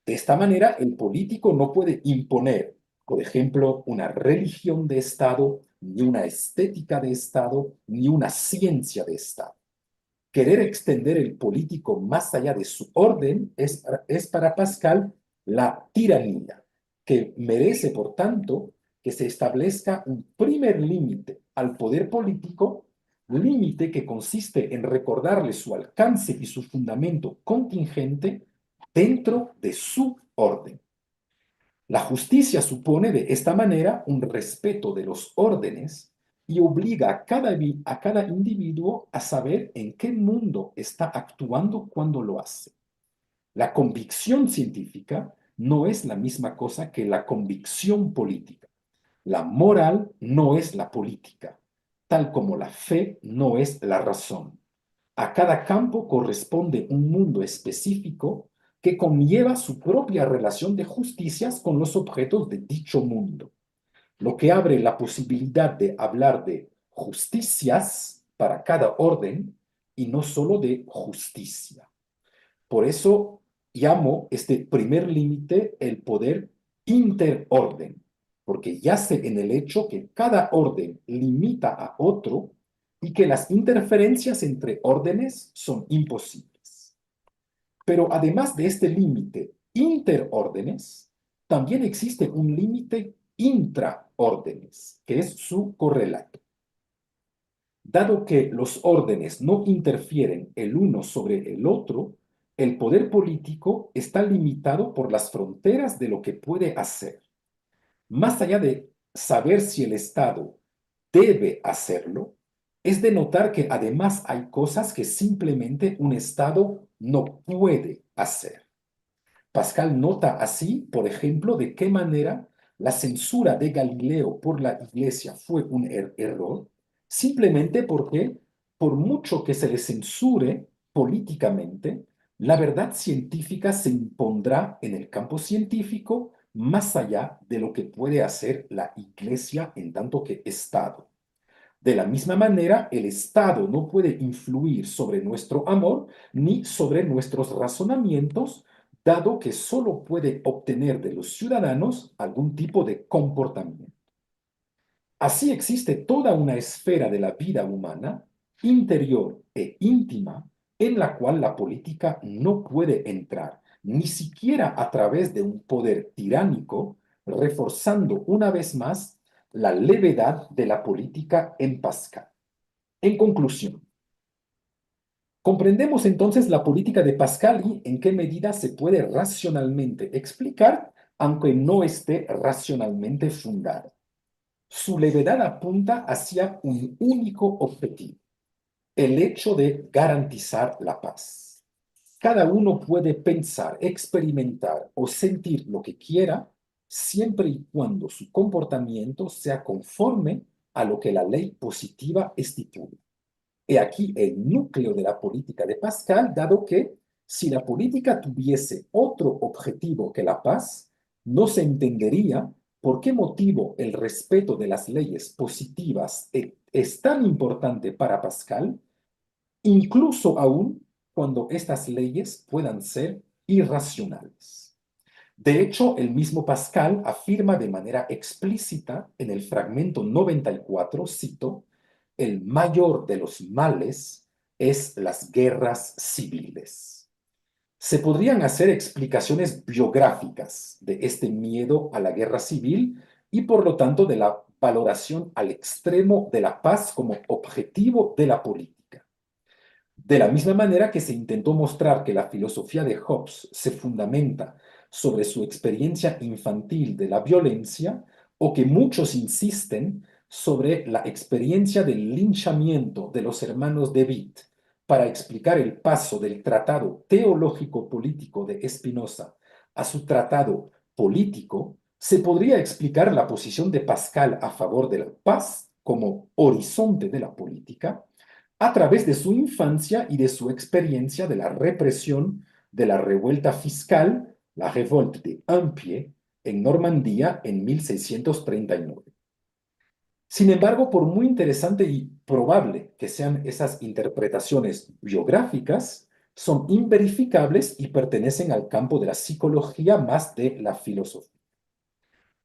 De esta manera, el político no puede imponer, por ejemplo, una religión de Estado, ni una estética de Estado, ni una ciencia de Estado. Querer extender el político más allá de su orden es para Pascal la tiranía, que merece, por tanto, que se establezca un primer límite al poder político, límite que consiste en recordarle su alcance y su fundamento contingente dentro de su orden. La justicia supone de esta manera un respeto de los órdenes y obliga a cada individuo a saber en qué mundo está actuando cuando lo hace. La convicción científica no es la misma cosa que la convicción política. La moral no es la política, tal como la fe no es la razón. A cada campo corresponde un mundo específico que conlleva su propia relación de justicias con los objetos de dicho mundo, lo que abre la posibilidad de hablar de justicias para cada orden y no solo de justicia. Por eso llamo este primer límite el poder interorden, porque yace en el hecho que cada orden limita a otro y que las interferencias entre órdenes son imposibles. Pero además de este límite interórdenes, también existe un límite intraórdenes, que es su correlato. Dado que los órdenes no interfieren el uno sobre el otro, el poder político está limitado por las fronteras de lo que puede hacer. Más allá de saber si el Estado debe hacerlo, es de notar que además hay cosas que simplemente un Estado no puede hacer. Pascal nota así, por ejemplo, de qué manera la censura de Galileo por la Iglesia fue un error, simplemente porque, por mucho que se le censure políticamente, la verdad científica se impondrá en el campo científico más allá de lo que puede hacer la Iglesia en tanto que Estado. De la misma manera, el Estado no puede influir sobre nuestro amor ni sobre nuestros razonamientos, dado que solo puede obtener de los ciudadanos algún tipo de comportamiento. Así existe toda una esfera de la vida humana, interior e íntima, en la cual la política no puede entrar, ni siquiera a través de un poder tiránico, reforzando una vez más la levedad de la política en Pascal. En conclusión, comprendemos entonces la política de Pascal y en qué medida se puede racionalmente explicar, aunque no esté racionalmente fundada. Su levedad apunta hacia un único objetivo, el hecho de garantizar la paz. Cada uno puede pensar, experimentar o sentir lo que quiera, siempre y cuando su comportamiento sea conforme a lo que la ley positiva estipula. He aquí el núcleo de la política de Pascal, dado que si la política tuviese otro objetivo que la paz, no se entendería ¿Por qué motivo el respeto de las leyes positivas es tan importante para Pascal, incluso aún cuando estas leyes puedan ser irracionales? De hecho, el mismo Pascal afirma de manera explícita en el fragmento 94, cito, el mayor de los males es las guerras civiles. Se podrían hacer explicaciones biográficas de este miedo a la guerra civil y por lo tanto de la valoración al extremo de la paz como objetivo de la política. De la misma manera que se intentó mostrar que la filosofía de Hobbes se fundamenta sobre su experiencia infantil de la violencia, o que muchos insisten sobre la experiencia del linchamiento de los hermanos de Witt para explicar el paso del tratado teológico-político de Spinoza a su tratado político, se podría explicar la posición de Pascal a favor de la paz como horizonte de la política a través de su infancia y de su experiencia de la represión de la revuelta fiscal, la Révolte de un pied, en Normandía en 1639. Sin embargo, por muy interesante y probable que sean esas interpretaciones biográficas, son inverificables y pertenecen al campo de la psicología más de la filosofía.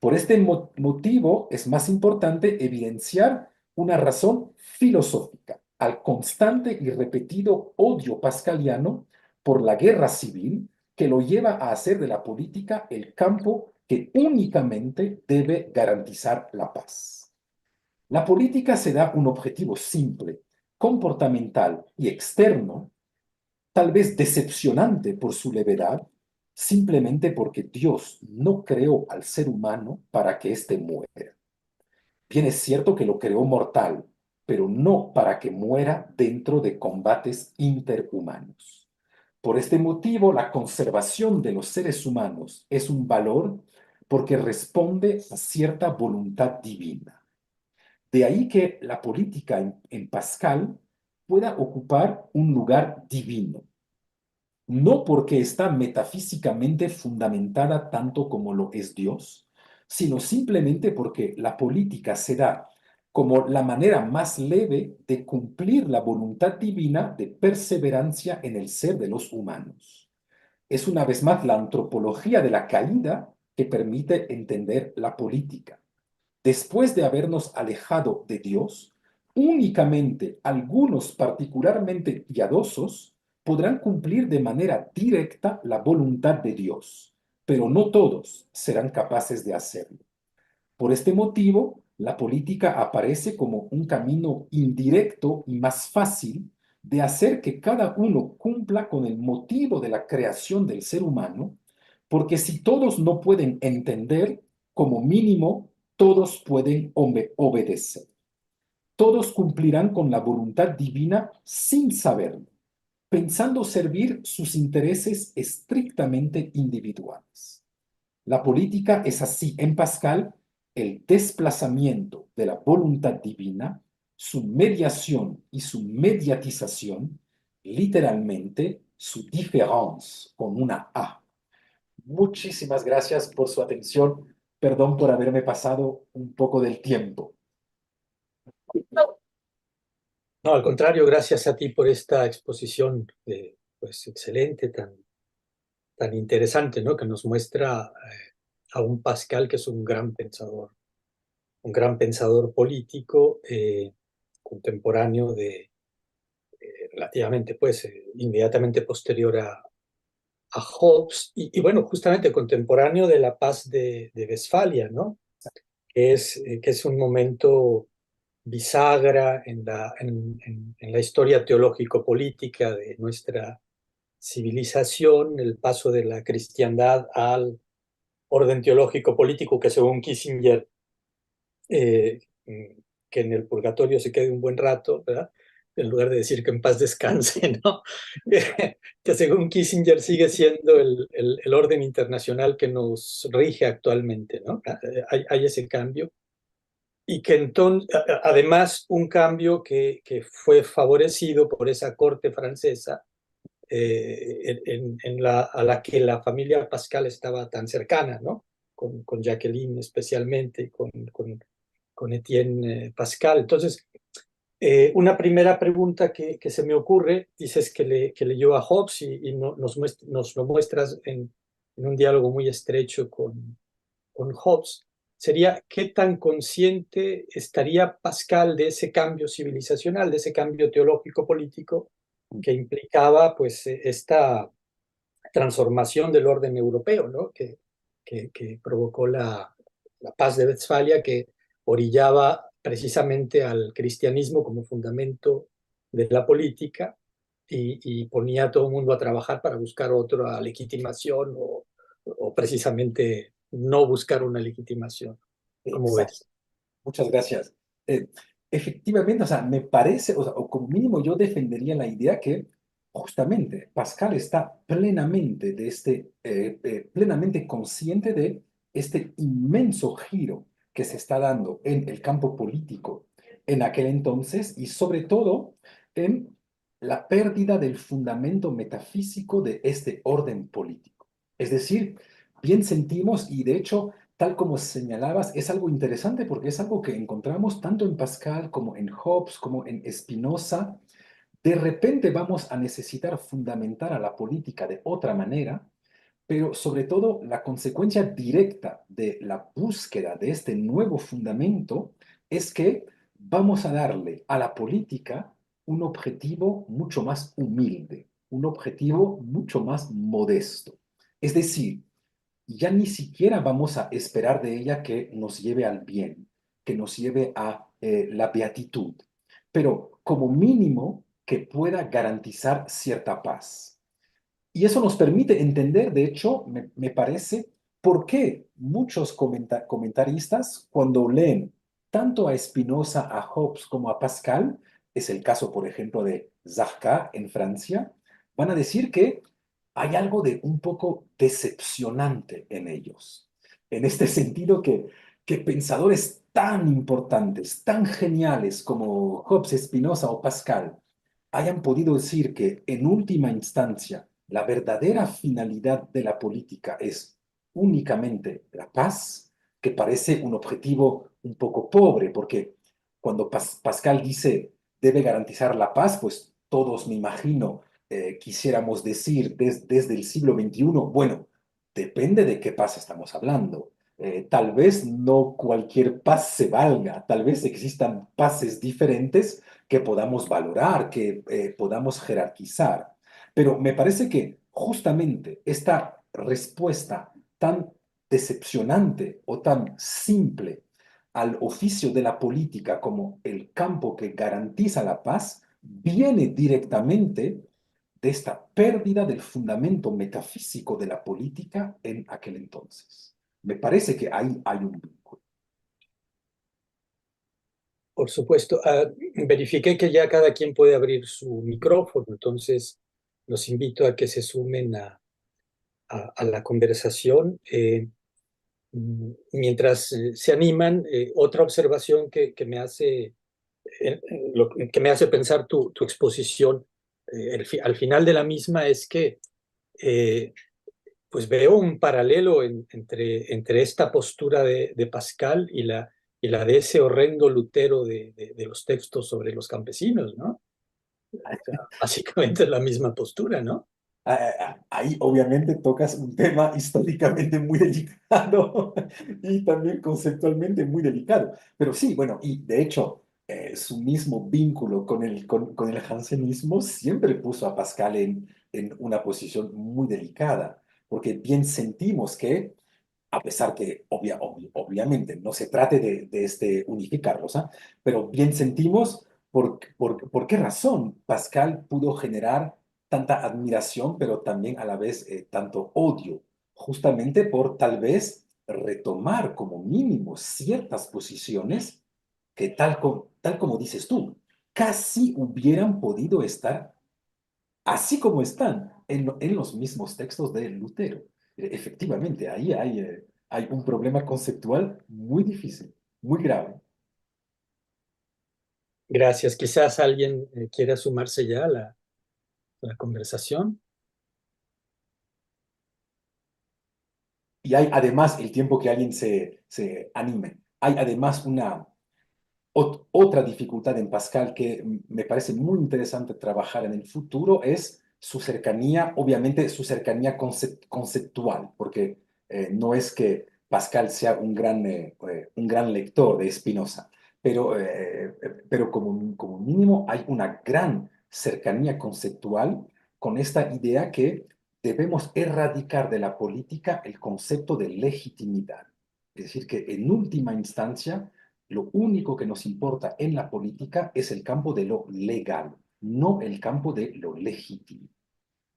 Por este motivo es más importante evidenciar una razón filosófica al constante y repetido odio pascaliano por la guerra civil que lo lleva a hacer de la política el campo que únicamente debe garantizar la paz. La política se da un objetivo simple, comportamental y externo, tal vez decepcionante por su levedad, simplemente porque Dios no creó al ser humano para que éste muera. Bien es cierto que lo creó mortal, pero no para que muera dentro de combates interhumanos. Por este motivo, la conservación de los seres humanos es un valor porque responde a cierta voluntad divina. De ahí que la política en Pascal pueda ocupar un lugar divino, no porque está metafísicamente fundamentada tanto como lo es Dios, sino simplemente porque la política se da como la manera más leve de cumplir la voluntad divina de perseverancia en el ser de los humanos. Es una vez más la antropología de la caída que permite entender la política. Después de habernos alejado de Dios, únicamente algunos particularmente piadosos podrán cumplir de manera directa la voluntad de Dios, pero no todos serán capaces de hacerlo. Por este motivo, la política aparece como un camino indirecto y más fácil de hacer que cada uno cumpla con el motivo de la creación del ser humano, porque si todos no pueden entender, como mínimo, todos pueden obedecer. Todos cumplirán con la voluntad divina sin saberlo, pensando servir sus intereses estrictamente individuales. La política es así en Pascal el desplazamiento de la voluntad divina, su mediación y su mediatización, literalmente su différence con una A. Muchísimas gracias por su atención. Perdón por haberme pasado un poco del tiempo. No, al contrario, gracias a ti por esta exposición pues excelente, tan interesante, ¿no? Que nos muestra a un Pascal que es un gran pensador político contemporáneo relativamente, pues, inmediatamente posterior a Hobbes y, bueno, justamente contemporáneo de la paz de Westfalia, ¿no? Que es un momento bisagra en la historia teológico-política de nuestra civilización, el paso de la cristiandad al orden teológico-político que según Kissinger, eh, que en el purgatorio se quede un buen rato, ¿verdad? En lugar de decir que en paz descanse, ¿no? Que según Kissinger sigue siendo el orden internacional que nos rige actualmente, ¿no? Hay ese cambio. Y que entonces, además, un cambio que fue favorecido por esa corte francesa a la que la familia Pascal estaba tan cercana, ¿no? con Jacqueline especialmente, con Etienne Pascal. Entonces, una primera pregunta que se me ocurre, dices que leyó a Hobbes y nos lo muestras en un diálogo muy estrecho con Hobbes, sería qué tan consciente estaría Pascal de ese cambio civilizacional, de ese cambio teológico-político que implicaba pues esta transformación del orden europeo, ¿no? Que provocó la paz de Westfalia, que orillaba precisamente al cristianismo como fundamento de la política y ponía a todo el mundo a trabajar para buscar otra legitimación o precisamente no buscar una legitimación. ¿Cómo Exacto. ves? Muchas gracias. Eh, Efectivamente, o sea, me parece, o sea, o como mínimo yo defendería la idea que justamente Pascal está plenamente consciente de este inmenso giro que se está dando en el campo político en aquel entonces y sobre todo en la pérdida del fundamento metafísico de este orden político. Es decir, bien sentimos y de hecho tal como señalabas, es algo interesante porque es algo que encontramos tanto en Pascal como en Hobbes, como en Spinoza. De repente vamos a necesitar fundamentar a la política de otra manera, pero sobre todo la consecuencia directa de la búsqueda de este nuevo fundamento es que vamos a darle a la política un objetivo mucho más humilde, un objetivo mucho más modesto. Es decir, ya ni siquiera vamos a esperar de ella que nos lleve al bien, que nos lleve a la beatitud, pero como mínimo que pueda garantizar cierta paz. Y eso nos permite entender, de hecho, me parece, por qué muchos comentaristas, cuando leen tanto a Spinoza, a Hobbes como a Pascal, es el caso, por ejemplo, de Zarqa en Francia, van a decir que hay algo de un poco decepcionante en ellos. En este sentido que pensadores tan importantes, tan geniales como Hobbes, Spinoza o Pascal, hayan podido decir que en última instancia la verdadera finalidad de la política es únicamente la paz, que parece un objetivo un poco pobre, porque cuando Pascal dice debe garantizar la paz, pues todos me imagino quisiéramos decir desde el siglo XXI, bueno, depende de qué paz estamos hablando. Tal vez no cualquier paz se valga, tal vez existan paces diferentes que podamos valorar, que podamos jerarquizar. Pero me parece que justamente esta respuesta tan decepcionante o tan simple al oficio de la política como el campo que garantiza la paz viene directamente de esta pérdida del fundamento metafísico de la política en aquel entonces. Me parece que ahí hay un vínculo. Por supuesto. Verifiqué que ya cada quien puede abrir su micrófono, entonces los invito a que se sumen a la conversación. Mientras se animan, otra observación que me hace, que me hace pensar tu exposición al final de la misma es que eh, pues veo un paralelo entre esta postura de Pascal y la de ese horrendo Lutero de los textos sobre los campesinos, ¿no? O sea, básicamente es la misma postura, ¿no? Ahí obviamente tocas un tema históricamente muy delicado y también conceptualmente muy delicado. Pero sí, bueno, y de hecho su mismo vínculo con el jansenismo siempre puso a Pascal en una posición muy delicada, porque bien sentimos que, a pesar que obviamente no se trate de unificarlos, ¿ah? Pero bien sentimos por qué razón Pascal pudo generar tanta admiración, pero también a la vez tanto odio, justamente por tal vez retomar como mínimo ciertas posiciones que tal como dices tú, casi hubieran podido estar así como están en los mismos textos de Lutero. Efectivamente, ahí hay un problema conceptual muy difícil, muy grave. Gracias. Quizás alguien quiera sumarse ya a la conversación. Y hay además, el tiempo que alguien se anime, hay además otra dificultad en Pascal que me parece muy interesante trabajar en el futuro es su cercanía, obviamente su cercanía conceptual, porque no es que Pascal sea un gran lector de Spinoza, pero como mínimo hay una gran cercanía conceptual con esta idea que debemos erradicar de la política el concepto de legitimidad. Es decir, que en última instancia, lo único que nos importa en la política es el campo de lo legal, no el campo de lo legítimo.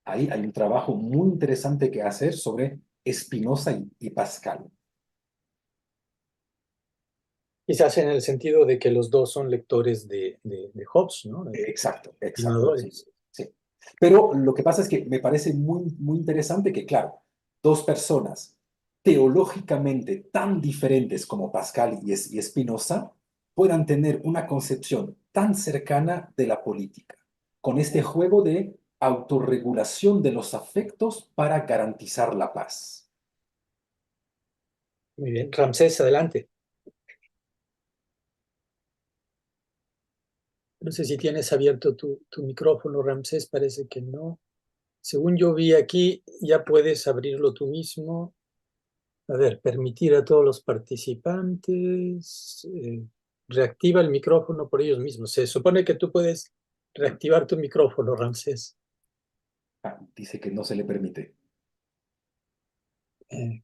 Ahí hay un trabajo muy interesante que hacer sobre Spinoza y Pascal. Quizás en el sentido de que los dos son lectores de Hobbes, ¿no? Exacto, exacto, sí, Continuadores. sí. Pero lo que pasa es que me parece muy interesante que, claro, dos personas teológicamente tan diferentes como Pascal y Spinoza puedan tener una concepción tan cercana de la política, con este juego de autorregulación de los afectos para garantizar la paz. Muy bien. Ramsés, adelante. No sé si tienes abierto tu micrófono, Ramsés, parece que no. Según yo vi aquí, ya puedes abrirlo tú mismo. A ver, permitir a todos los participantes. Reactiva el micrófono por ellos mismos. Se supone que tú puedes reactivar tu micrófono, Ramsés. Ah, dice que no se le permite.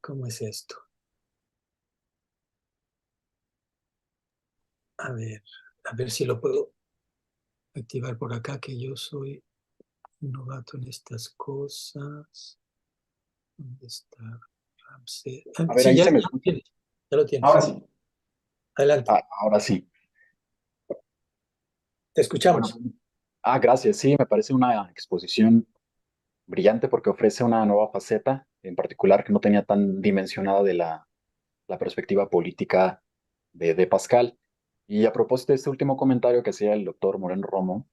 ¿Cómo es esto? A ver si lo puedo activar por acá, que yo soy un novato en estas cosas. ¿Dónde está Ramsés? A ver, Sí, ahí ya, se ya me lo escucha. tienes. Ya lo tienes. Ahora sí. Adelante. Ahora sí. Te Bueno, escuchamos. gracias. Sí, me parece una exposición brillante porque ofrece una nueva faceta, en particular que no tenía tan dimensionada de la perspectiva política de Pascal. Y a propósito de este último comentario que hacía el doctor Moreno Romo,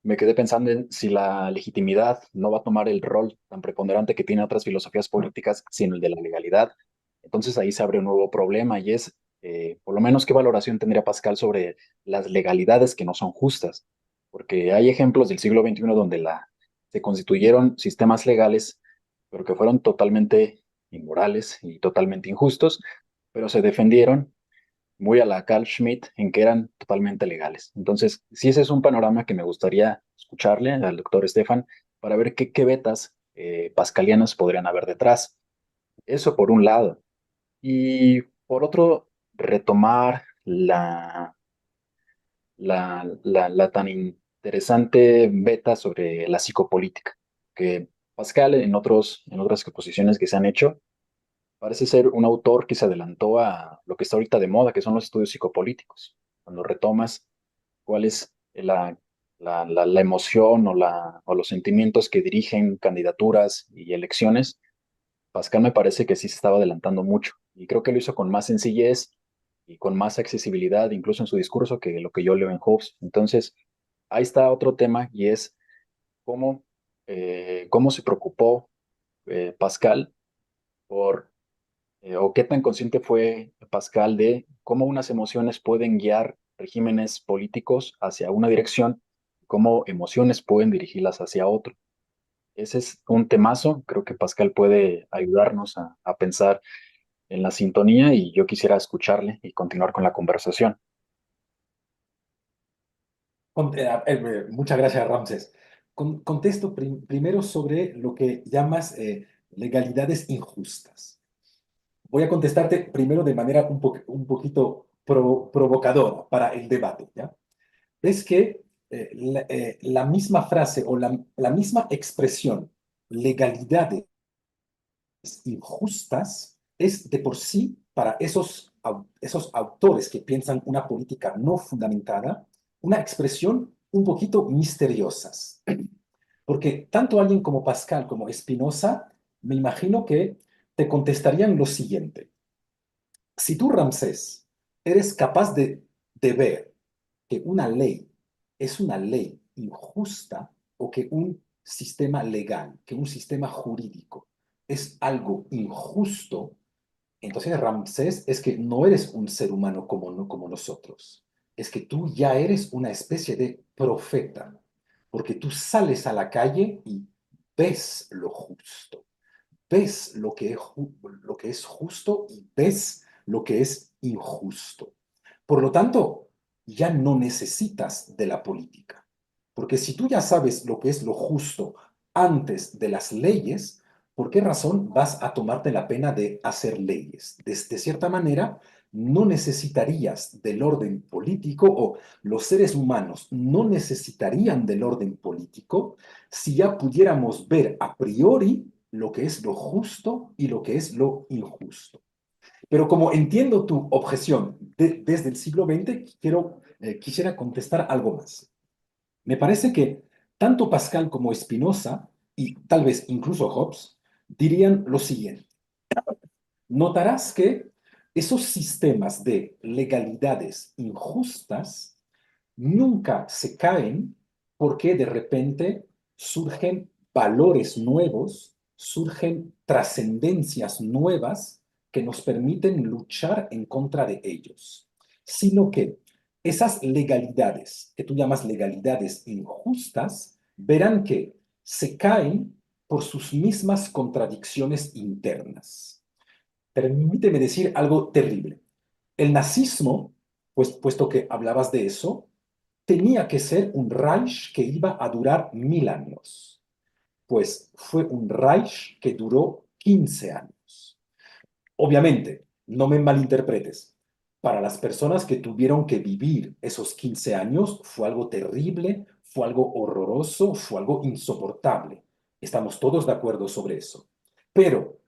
me quedé pensando en si la legitimidad no va a tomar el rol tan preponderante que tiene otras filosofías políticas, sino el de la legalidad. Entonces ahí se abre un nuevo problema y es, por lo menos, qué valoración tendría Pascal sobre las legalidades que no son justas. Porque hay ejemplos del siglo XXI donde se constituyeron sistemas legales, pero que fueron totalmente inmorales y totalmente injustos, pero se defendieron muy a la Carl Schmitt en que eran totalmente legales. Entonces, sí, ese es un panorama que me gustaría escucharle al doctor Estefan para ver qué vetas pascalianas podrían haber detrás. Eso por un lado. Y por otro, retomar la tan interesante beta sobre la psicopolítica, que Pascal en otras exposiciones que se han hecho, parece ser un autor que se adelantó a lo que está ahorita de moda, que son los estudios psicopolíticos. Cuando retomas cuál es la emoción o los sentimientos que dirigen candidaturas y elecciones, Pascal me parece que sí se estaba adelantando mucho. Y creo que lo hizo con más sencillez y con más accesibilidad, incluso en su discurso, que lo que yo leo en Hobbes. Entonces, ahí está otro tema y es cómo, cómo se preocupó Pascal por o qué tan consciente fue Pascal de cómo unas emociones pueden guiar regímenes políticos hacia una dirección, cómo emociones pueden dirigirlas hacia otro. Ese es un temazo, creo que Pascal puede ayudarnos a pensar en la sintonía y yo quisiera escucharle y continuar con la conversación. Muchas gracias, Ramses. Contesto primero sobre lo que llamas legalidades injustas. Voy a contestarte primero de manera un poquito provocadora para el debate, ¿ya? Es que la misma frase o la misma expresión, legalidades injustas, es de por sí para esos autores que piensan una política no fundamentada, una expresión un poquito misteriosas. Porque tanto alguien como Pascal como Spinoza, me imagino que te contestarían lo siguiente. Si tú, Ramsés, eres capaz de ver que una ley es una ley injusta o que un sistema legal, que un sistema jurídico es algo injusto, Entonces, Ramsés, es que no eres un ser humano como, no, como nosotros. Es que tú ya eres una especie de profeta, porque tú sales a la calle y ves lo justo, ves lo que es justo y ves lo que es injusto. Por lo tanto, ya no necesitas de la política, porque si tú ya sabes lo que es lo justo antes de las leyes, ¿por qué razón vas a tomarte la pena de hacer leyes? De cierta manera, no necesitarías del orden político o los seres humanos no necesitarían del orden político si ya pudiéramos ver a priori lo que es lo justo y lo que es lo injusto. Pero como entiendo tu objeción desde el siglo XX, quisiera contestar algo más. Me parece que tanto Pascal como Spinoza, y tal vez incluso Hobbes, dirían lo siguiente. Notarás que esos sistemas de legalidades injustas nunca se caen porque de repente surgen valores nuevos, surgen trascendencias nuevas que nos permiten luchar en contra de ellos, sino que esas legalidades, que tú llamas legalidades injustas, verán que se caen por sus mismas contradicciones internas. Permíteme decir algo terrible. El nazismo, pues, puesto que hablabas de eso, tenía que ser un Reich que iba a durar 1000 años. Pues fue un Reich que duró 15 años. Obviamente, no me malinterpretes. Para las personas que tuvieron que vivir esos 15 años, fue algo terrible, fue algo horroroso, fue algo insoportable. Estamos todos de acuerdo sobre eso. Pero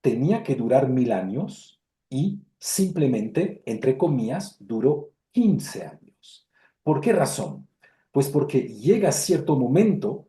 tenía que durar 1000 años y simplemente, entre comillas, duró 15 años. ¿Por qué razón? Pues porque llega cierto momento,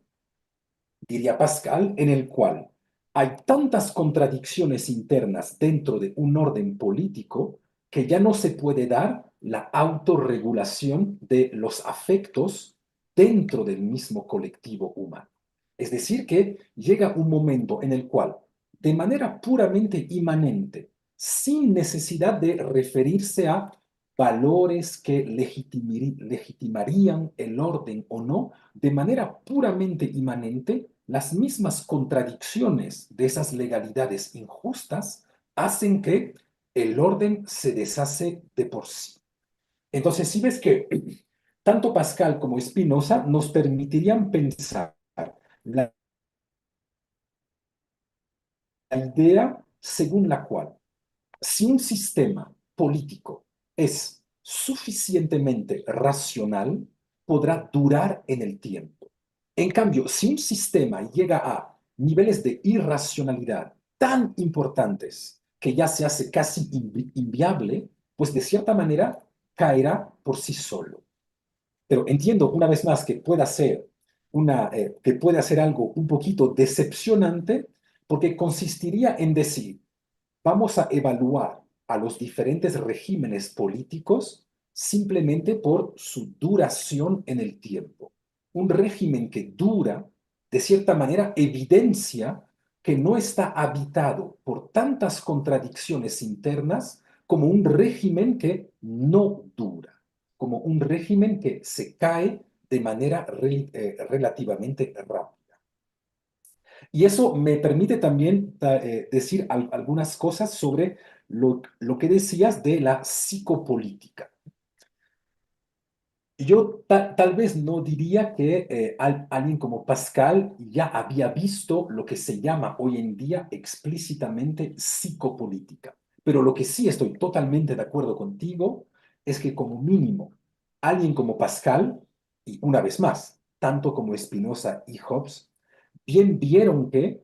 diría Pascal, en el cual hay tantas contradicciones internas dentro de un orden político que ya no se puede dar la autorregulación de los afectos dentro del mismo colectivo humano. Es decir, que llega un momento en el cual, de manera puramente inmanente, sin necesidad de referirse a valores que legitimarían el orden o no, de manera puramente inmanente, las mismas contradicciones de esas legalidades injustas hacen que el orden se deshace de por sí. Entonces, si ves que tanto Pascal como Spinoza nos permitirían pensar la idea según la cual si un sistema político es suficientemente racional, podrá durar en el tiempo. En cambio, si un sistema llega a niveles de irracionalidad tan importantes que ya se hace casi inviable, pues de cierta manera caerá por sí solo. Pero entiendo una vez más que que puede ser algo un poquito decepcionante porque consistiría en decir, vamos a evaluar a los diferentes regímenes políticos simplemente por su duración en el tiempo. Un régimen que dura, de cierta manera, evidencia que no está habitado por tantas contradicciones internas como un régimen que no dura, como un régimen que se cae de manera relativamente rápida. Y eso me permite también decir algunas cosas sobre lo que decías de la psicopolítica. Yo tal vez no diría que alguien como Pascal ya había visto lo que se llama hoy en día explícitamente psicopolítica. Pero lo que sí estoy totalmente de acuerdo contigo es que como mínimo alguien como Pascal, y una vez más, tanto como Spinoza y Hobbes, bien vieron que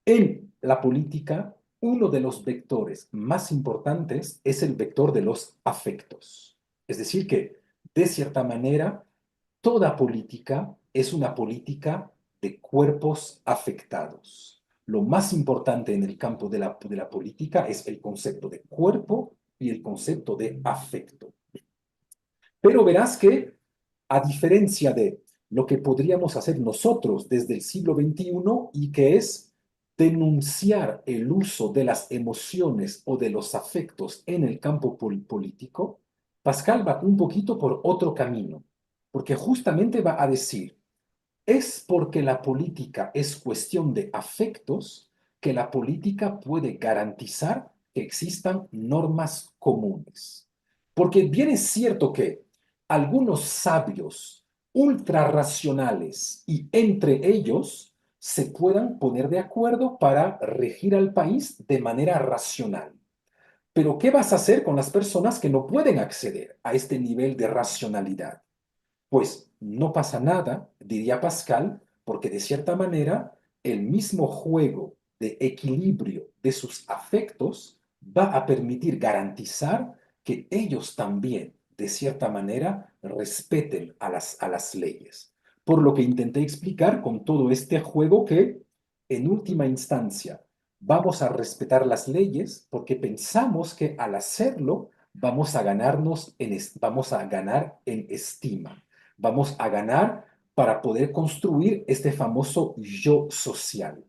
en la política, uno de los vectores más importantes es el vector de los afectos. Es decir, que de cierta manera, toda política es una política de cuerpos afectados. Lo más importante en el campo de la política es el concepto de cuerpo y el concepto de afecto. Pero verás que, a diferencia de lo que podríamos hacer nosotros desde el siglo XXI y que es denunciar el uso de las emociones o de los afectos en el campo político, Pascal va un poquito por otro camino, porque justamente va a decir, es porque la política es cuestión de afectos que la política puede garantizar que existan normas comunes. Porque bien es cierto que algunos sabios ultrarracionales y entre ellos se puedan poner de acuerdo para regir al país de manera racional. Pero ¿qué vas a hacer con las personas que no pueden acceder a este nivel de racionalidad? Pues no pasa nada, diría Pascal, porque de cierta manera el mismo juego de equilibrio de sus afectos va a permitir garantizar que ellos también, de cierta manera, respeten a las leyes. Por lo que intenté explicar con todo este juego que, en última instancia, vamos a respetar las leyes porque pensamos que al hacerlo vamos a ganar en estima, vamos a ganar para poder construir este famoso yo social.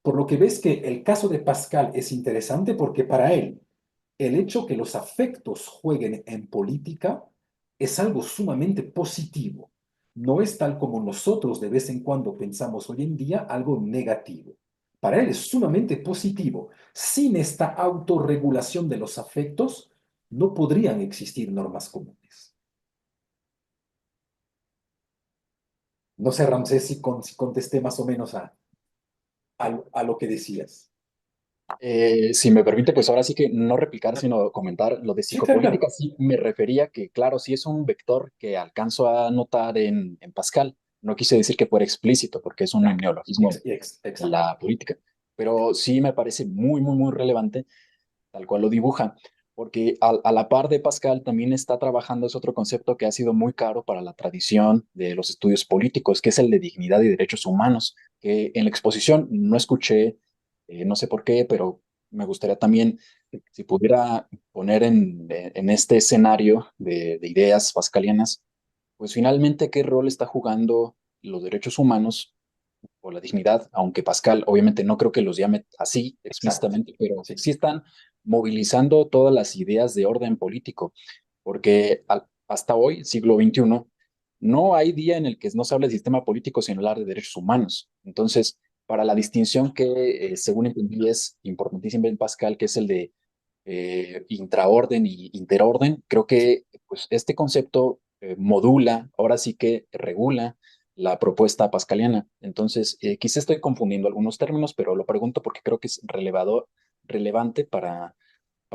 Por lo que ves que el caso de Pascal es interesante porque para él el hecho que los afectos jueguen en política es algo sumamente positivo. No es tal como nosotros de vez en cuando pensamos hoy en día algo negativo. Para él es sumamente positivo. Sin esta autorregulación de los afectos, no podrían existir normas comunes. No sé, Ramsés, si contesté más o menos a lo que decías. Si me permite, pues ahora sí que no replicar, sino comentar lo de Sí, claro, psicopolítica. claro. Sí, me refería que, claro, sí es un vector que alcanzo a notar en Pascal. No quise decir que fuera explícito, porque es un No, neologismo de exacto. la política, pero sí me parece muy, muy, muy relevante, tal cual lo dibuja, porque a la par de Pascal también está trabajando es otro concepto que ha sido muy caro para la tradición de los estudios políticos, que es el de dignidad y derechos humanos, que en la exposición no escuché, no sé por qué, pero me gustaría también, si pudiera poner en este escenario de ideas pascalianas, pues finalmente, ¿qué rol está jugando los derechos humanos o la dignidad? Aunque Pascal obviamente no creo que los llame así Exacto. explícitamente, pero Sí. sí están movilizando todas las ideas de orden político, porque hasta hoy, siglo XXI, no hay día en el que no se hable de sistema político sin hablar de derechos humanos. Entonces, para la distinción que, según entendí, es importantísima en Pascal, que es el de intraorden y interorden, creo que pues, este concepto modula, ahora sí que regula la propuesta pascaliana. Entonces, quizá estoy confundiendo algunos términos, pero lo pregunto porque creo que es relevante para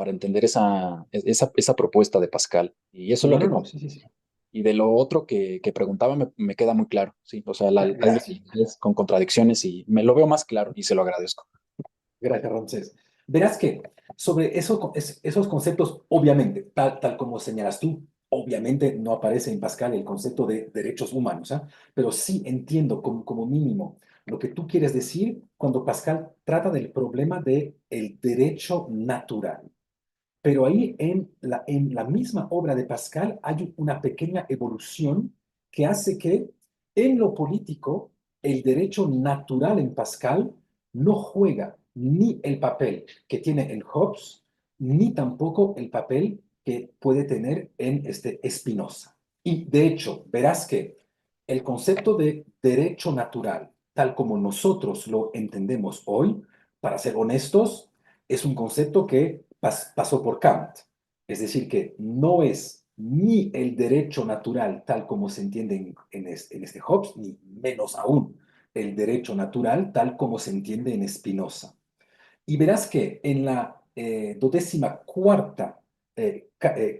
entender esa propuesta de Pascal. Y eso es lo No, no, que... no. Sí, sí, sí. Y de lo otro que preguntaba me queda muy claro, sí. O sea, hay Gracias. veces con contradicciones y me lo veo más claro y se lo agradezco. Gracias, Ramsés. Verás que sobre esos conceptos, obviamente, tal como señalas tú, obviamente no aparece en Pascal el concepto de derechos humanos, ¿ah? Pero sí entiendo como mínimo lo que tú quieres decir cuando Pascal trata del problema del derecho natural. Pero ahí en la misma obra de Pascal hay una pequeña evolución que hace que en lo político el derecho natural en Pascal no juega ni el papel que tiene en Hobbes, ni tampoco el papel que puede tener en Spinoza. Y de hecho, verás que el concepto de derecho natural, tal como nosotros lo entendemos hoy, para ser honestos, es un concepto que pasó por Kant. Es decir, que no es ni el derecho natural tal como se entiende en este Hobbes, ni menos aún el derecho natural tal como se entiende en Spinoza. Y verás que en la 24ª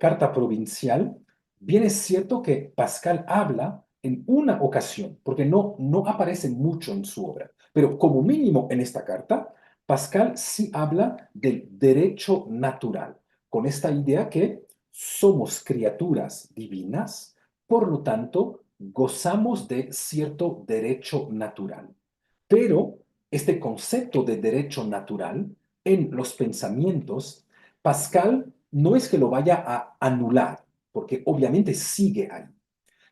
Carta Provincial, bien es cierto que Pascal habla en una ocasión, porque no aparece mucho en su obra, pero como mínimo en esta carta, Pascal sí habla del derecho natural, con esta idea que somos criaturas divinas, por lo tanto, gozamos de cierto derecho natural. Pero este concepto de derecho natural en los pensamientos, Pascal no es que lo vaya a anular, porque obviamente sigue ahí,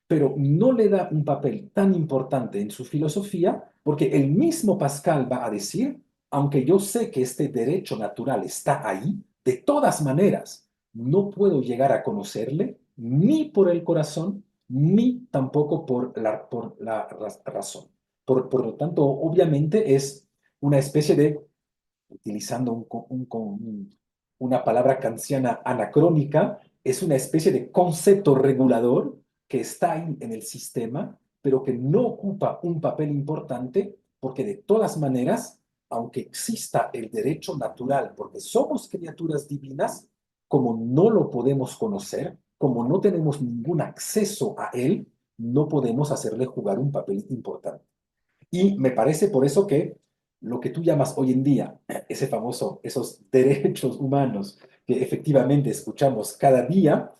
pero no le da un papel tan importante en su filosofía, porque el mismo Pascal va a decir aunque yo sé que este derecho natural está ahí, de todas maneras, no puedo llegar a conocerle ni por el corazón, ni tampoco por la razón. Por lo tanto, obviamente es una especie de, utilizando una palabra kantiana anacrónica, es una especie de concepto regulador que está ahí en el sistema, pero que no ocupa un papel importante porque de todas maneras, aunque exista el derecho natural, porque somos criaturas divinas, como no lo podemos conocer, como no tenemos ningún acceso a él, no podemos hacerle jugar un papel importante. Y me parece por eso que lo que tú llamas hoy en día, ese famoso, esos derechos humanos que efectivamente escuchamos cada día,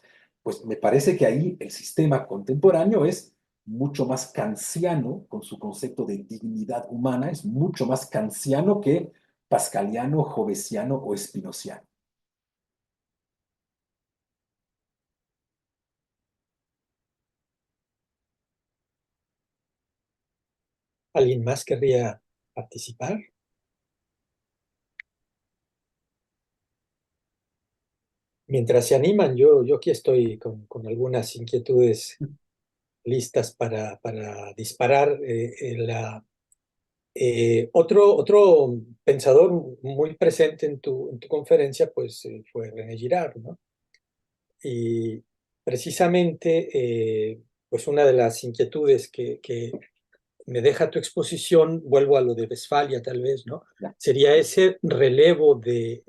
pues me parece que ahí el sistema contemporáneo es mucho más kantiano con su concepto de dignidad humana, es mucho más kantiano que pascaliano, jovesiano o espinociano. ¿Alguien más querría participar? Mientras se animan, yo aquí estoy con algunas inquietudes listas para disparar. Otro pensador muy presente en tu conferencia pues, fue René Girard, ¿no? Y precisamente, pues una de las inquietudes que me deja tu exposición, vuelvo a lo de Westfalia tal vez, ¿no? Sería ese relevo que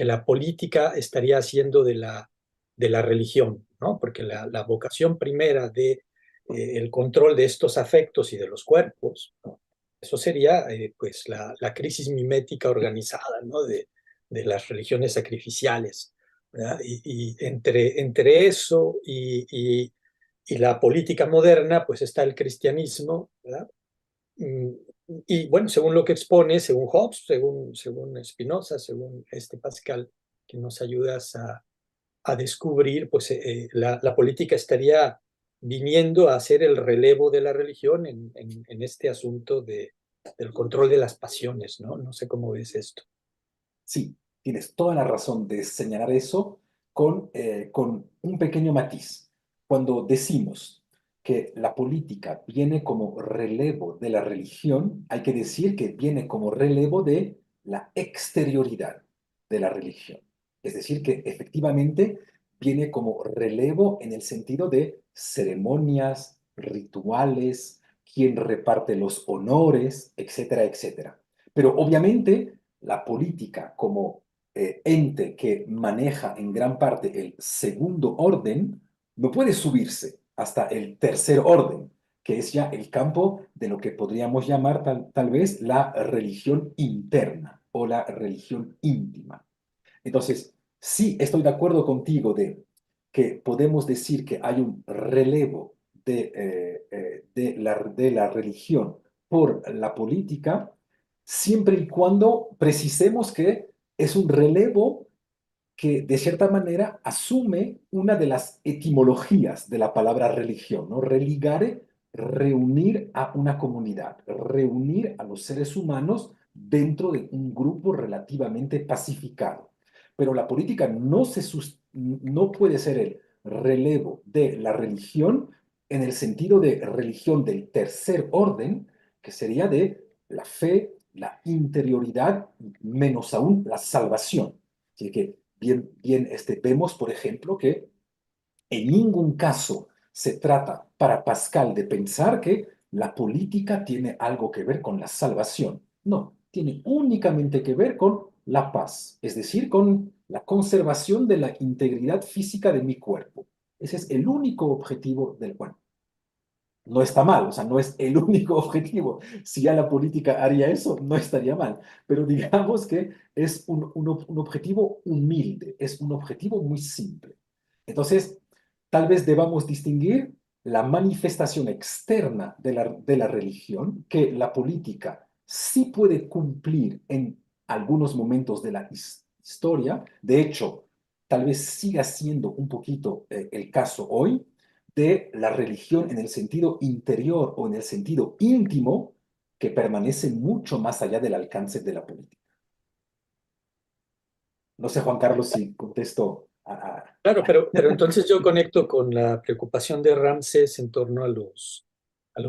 la política estaría haciendo de la religión, ¿no? Porque la vocación primera de el control de estos afectos y de los cuerpos, ¿no? Eso sería pues la crisis mimética organizada, ¿no? De las religiones sacrificiales, ¿verdad? Y entre eso y la política moderna, pues está el cristianismo, ¿verdad? Mm, Y bueno, según lo que expone, según Hobbes, según Spinoza, según este Pascal, que nos ayudas a descubrir, pues la política estaría viniendo a hacer el relevo de la religión en este asunto del control de las pasiones, ¿no? No sé cómo ves esto. Sí, tienes toda la razón de señalar eso con un pequeño matiz. Cuando decimos que la política viene como relevo de la religión, hay que decir que viene como relevo de la exterioridad de la religión. Es decir, que efectivamente viene como relevo en el sentido de ceremonias, rituales, quién reparte los honores, etcétera, etcétera. Pero obviamente la política como ente que maneja en gran parte el segundo orden, no puede subirse hasta el tercer orden, que es ya el campo de lo que podríamos llamar tal vez la religión interna o la religión íntima. Entonces, sí estoy de acuerdo contigo de que podemos decir que hay un relevo de la religión por la política, siempre y cuando precisemos que es un relevo que de cierta manera asume una de las etimologías de la palabra religión, ¿no? Religare, reunir a una comunidad, reunir a los seres humanos dentro de un grupo relativamente pacificado. Pero la política no puede ser el relevo de la religión en el sentido de religión del tercer orden, que sería de la fe, la interioridad, menos aún la salvación. Así que vemos, por ejemplo, que en ningún caso se trata para Pascal de pensar que la política tiene algo que ver con la salvación. No, tiene únicamente que ver con la paz, es decir, con la conservación de la integridad física de mi cuerpo. Ese es el único objetivo del bueno. No está mal, o sea, no es el único objetivo. Si ya la política haría eso, no estaría mal. Pero digamos que es un objetivo humilde, es un objetivo muy simple. Entonces, tal vez debamos distinguir la manifestación externa de la religión, que la política sí puede cumplir en algunos momentos de la historia. De hecho, tal vez siga siendo un poquito el caso hoy de la religión en el sentido interior o en el sentido íntimo, que permanece mucho más allá del alcance de la política. No sé, Juan Carlos, si contesto Claro, pero entonces yo conecto con la preocupación de Ramsés en torno a los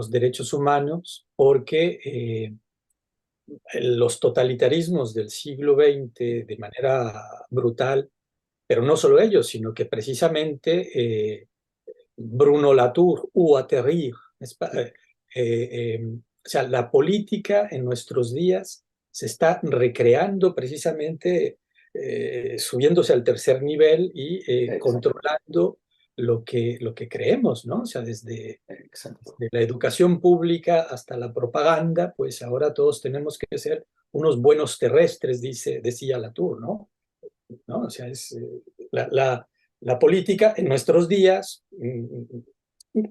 derechos humanos, porque los totalitarismos del siglo XX de manera brutal, pero no solo ellos, sino que precisamente Bruno Latour u Atterrir, o sea, la política en nuestros días se está recreando precisamente subiéndose al tercer nivel y Exacto, controlando lo que creemos, ¿no? O sea, exacto. de la educación pública hasta la propaganda, pues ahora todos tenemos que ser unos buenos terrestres, decía Latour, ¿no? ¿No? O sea, es la política en nuestros días,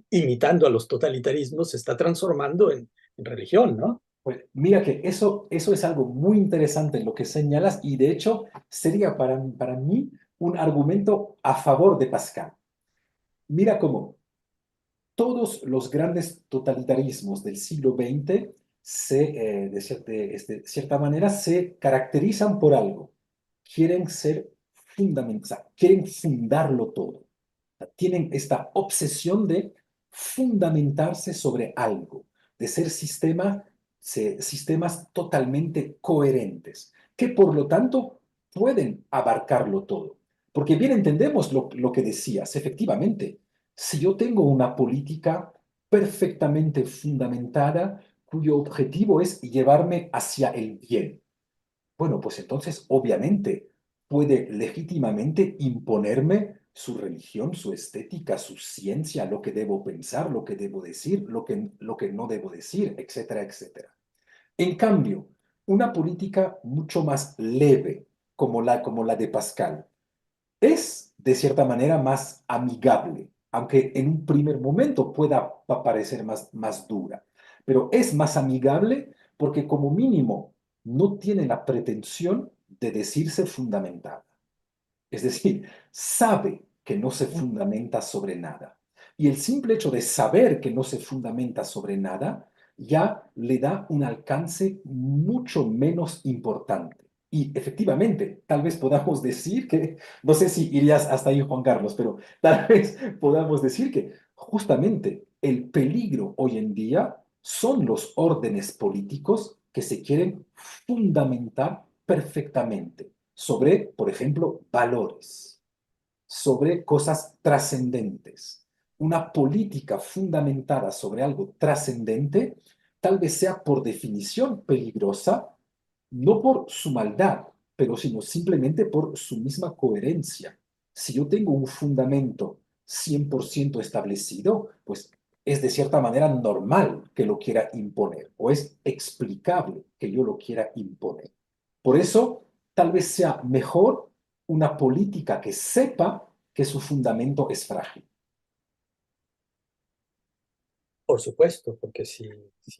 imitando a los totalitarismos, se está transformando en religión, ¿no? Pues mira que eso es algo muy interesante lo que señalas y de hecho sería para mí un argumento a favor de Pascal. Mira cómo todos los grandes totalitarismos del siglo XX de cierta manera se caracterizan por algo. Quieren ser fundamentales, quieren fundarlo todo. Tienen esta obsesión de fundamentarse sobre algo, de ser sistemas totalmente coherentes, que por lo tanto pueden abarcarlo todo. Porque bien entendemos lo que decías, efectivamente, si yo tengo una política perfectamente fundamentada cuyo objetivo es llevarme hacia el bien, bueno, pues entonces obviamente puede legítimamente imponerme su religión, su estética, su ciencia, lo que debo pensar, lo que debo decir, lo que no debo decir, etcétera, etcétera. En cambio, una política mucho más leve, como la de Pascal, es de cierta manera más amigable, aunque en un primer momento pueda parecer más dura, pero es más amigable porque como mínimo no tiene la pretensión de decirse fundamentada. Es decir, sabe que no se fundamenta sobre nada. Y el simple hecho de saber que no se fundamenta sobre nada ya le da un alcance mucho menos importante. Y efectivamente, tal vez podamos decir que, no sé si irías hasta ahí, Juan Carlos, pero tal vez podamos decir que justamente el peligro hoy en día son los órdenes políticos que se quieren fundamentar perfectamente sobre, por ejemplo, valores, sobre cosas trascendentes. Una política fundamentada sobre algo trascendente tal vez sea por definición peligrosa, no por su maldad, pero sino simplemente por su misma coherencia. Si yo tengo un fundamento 100% establecido, pues es de cierta manera normal que lo quiera imponer o es explicable que yo lo quiera imponer. Por eso, tal vez sea mejor una política que sepa que su fundamento es frágil. Por supuesto, porque si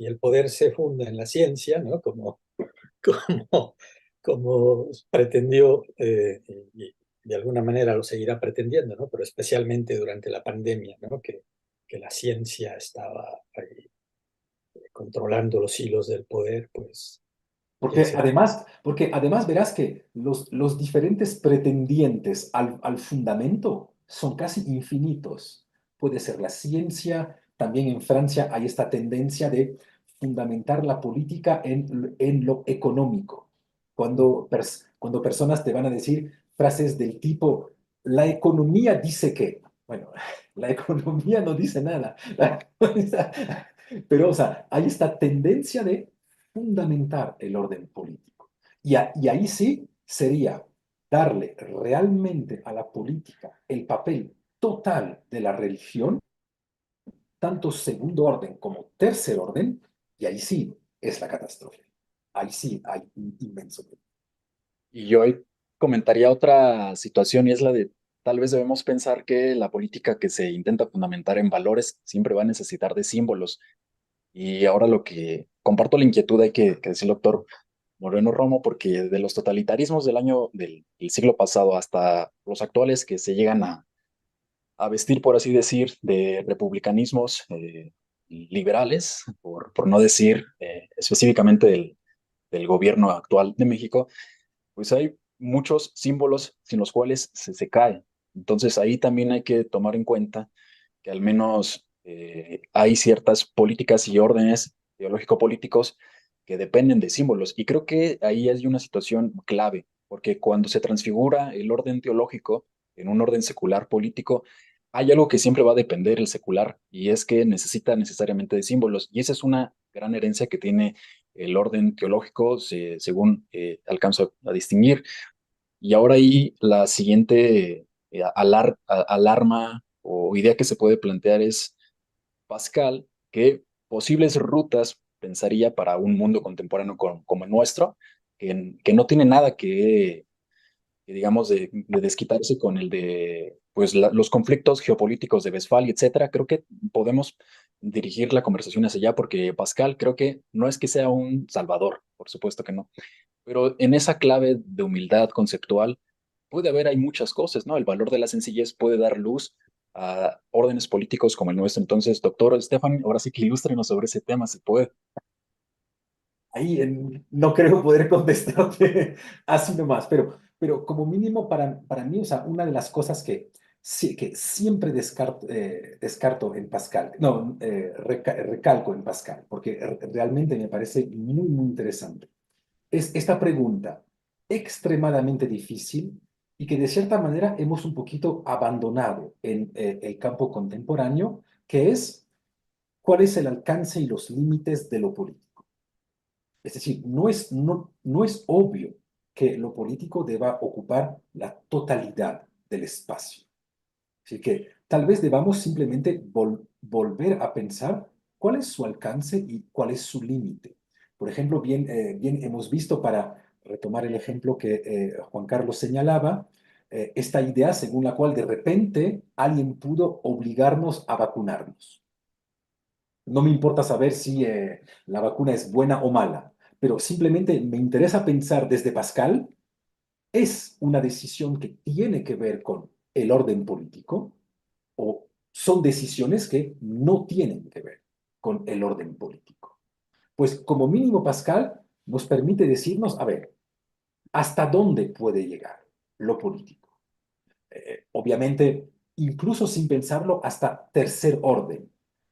el poder se funda en la ciencia, ¿no? Como, como pretendió, y de alguna manera lo seguirá pretendiendo, ¿no? Pero especialmente durante la pandemia, ¿no? Que la ciencia estaba ahí controlando los hilos del poder, pues, y etcétera. Porque además verás que los diferentes pretendientes al fundamento son casi infinitos. Puede ser la ciencia, también en Francia hay esta tendencia de fundamentar la política en lo económico. Cuando personas te van a decir frases del tipo, la economía dice que, bueno, la economía no dice nada. Pero, o sea, hay esta tendencia de fundamentar el orden político. Y ahí sí sería darle realmente a la política el papel total de la religión, tanto segundo orden como tercer orden, y ahí sí es la catástrofe. Ahí sí hay un inmenso problema. Y yo hoy comentaría otra situación y es la de tal vez debemos pensar que la política que se intenta fundamentar en valores siempre va a necesitar de símbolos. Y ahora lo que comparto la inquietud hay que decir, doctor Moreno Romo, porque de los totalitarismos del siglo pasado hasta los actuales que se llegan a vestir, por así decir, de republicanismos, liberales, por no decir específicamente del gobierno actual de México, pues hay muchos símbolos sin los cuales se cae. Entonces ahí también hay que tomar en cuenta que al menos hay ciertas políticas y órdenes ideológico-políticos que dependen de símbolos. Y creo que ahí hay una situación clave, porque cuando se transfigura el orden teológico en un orden secular político, hay algo que siempre va a depender el secular, y es que necesita necesariamente de símbolos. Y esa es una gran herencia que tiene el orden teológico, según alcanzo a distinguir. Y ahora ahí la siguiente alarma o idea que se puede plantear es Pascal, que posibles rutas pensaría para un mundo contemporáneo como el nuestro, que no tiene nada que digamos, de desquitarse con el de pues, los conflictos geopolíticos de Westfalia, etcétera. Creo que podemos dirigir la conversación hacia allá porque Pascal creo que no es que sea un salvador, por supuesto que no, pero en esa clave de humildad conceptual puede haber, hay muchas cosas, ¿no? El valor de la sencillez puede dar luz a órdenes políticos como el nuestro. Entonces, doctor Estefan, ahora sí que ilústrenos sobre ese tema, se puede. Ahí no creo poder contestarte así nomás, pero como mínimo para mí, o sea, una de las cosas que, sí, que siempre descarto en Pascal, no, recalco en Pascal, porque realmente me parece muy, muy interesante, es esta pregunta extremadamente difícil y que de cierta manera hemos un poquito abandonado en el campo contemporáneo, que es cuál es el alcance y los límites de lo político. Es decir, no es obvio que lo político deba ocupar la totalidad del espacio. Así que tal vez debamos simplemente volver a pensar cuál es su alcance y cuál es su límite. Por ejemplo, bien hemos visto, para retomar el ejemplo que Juan Carlos señalaba, esta idea según la cual de repente alguien pudo obligarnos a vacunarnos. No me importa saber si la vacuna es buena o mala, pero simplemente me interesa pensar desde Pascal, ¿es una decisión que tiene que ver con el orden político o son decisiones que no tienen que ver con el orden político? Pues como mínimo Pascal nos permite decirnos, a ver, ¿hasta dónde puede llegar lo político? Obviamente, incluso sin pensarlo, hasta tercer orden.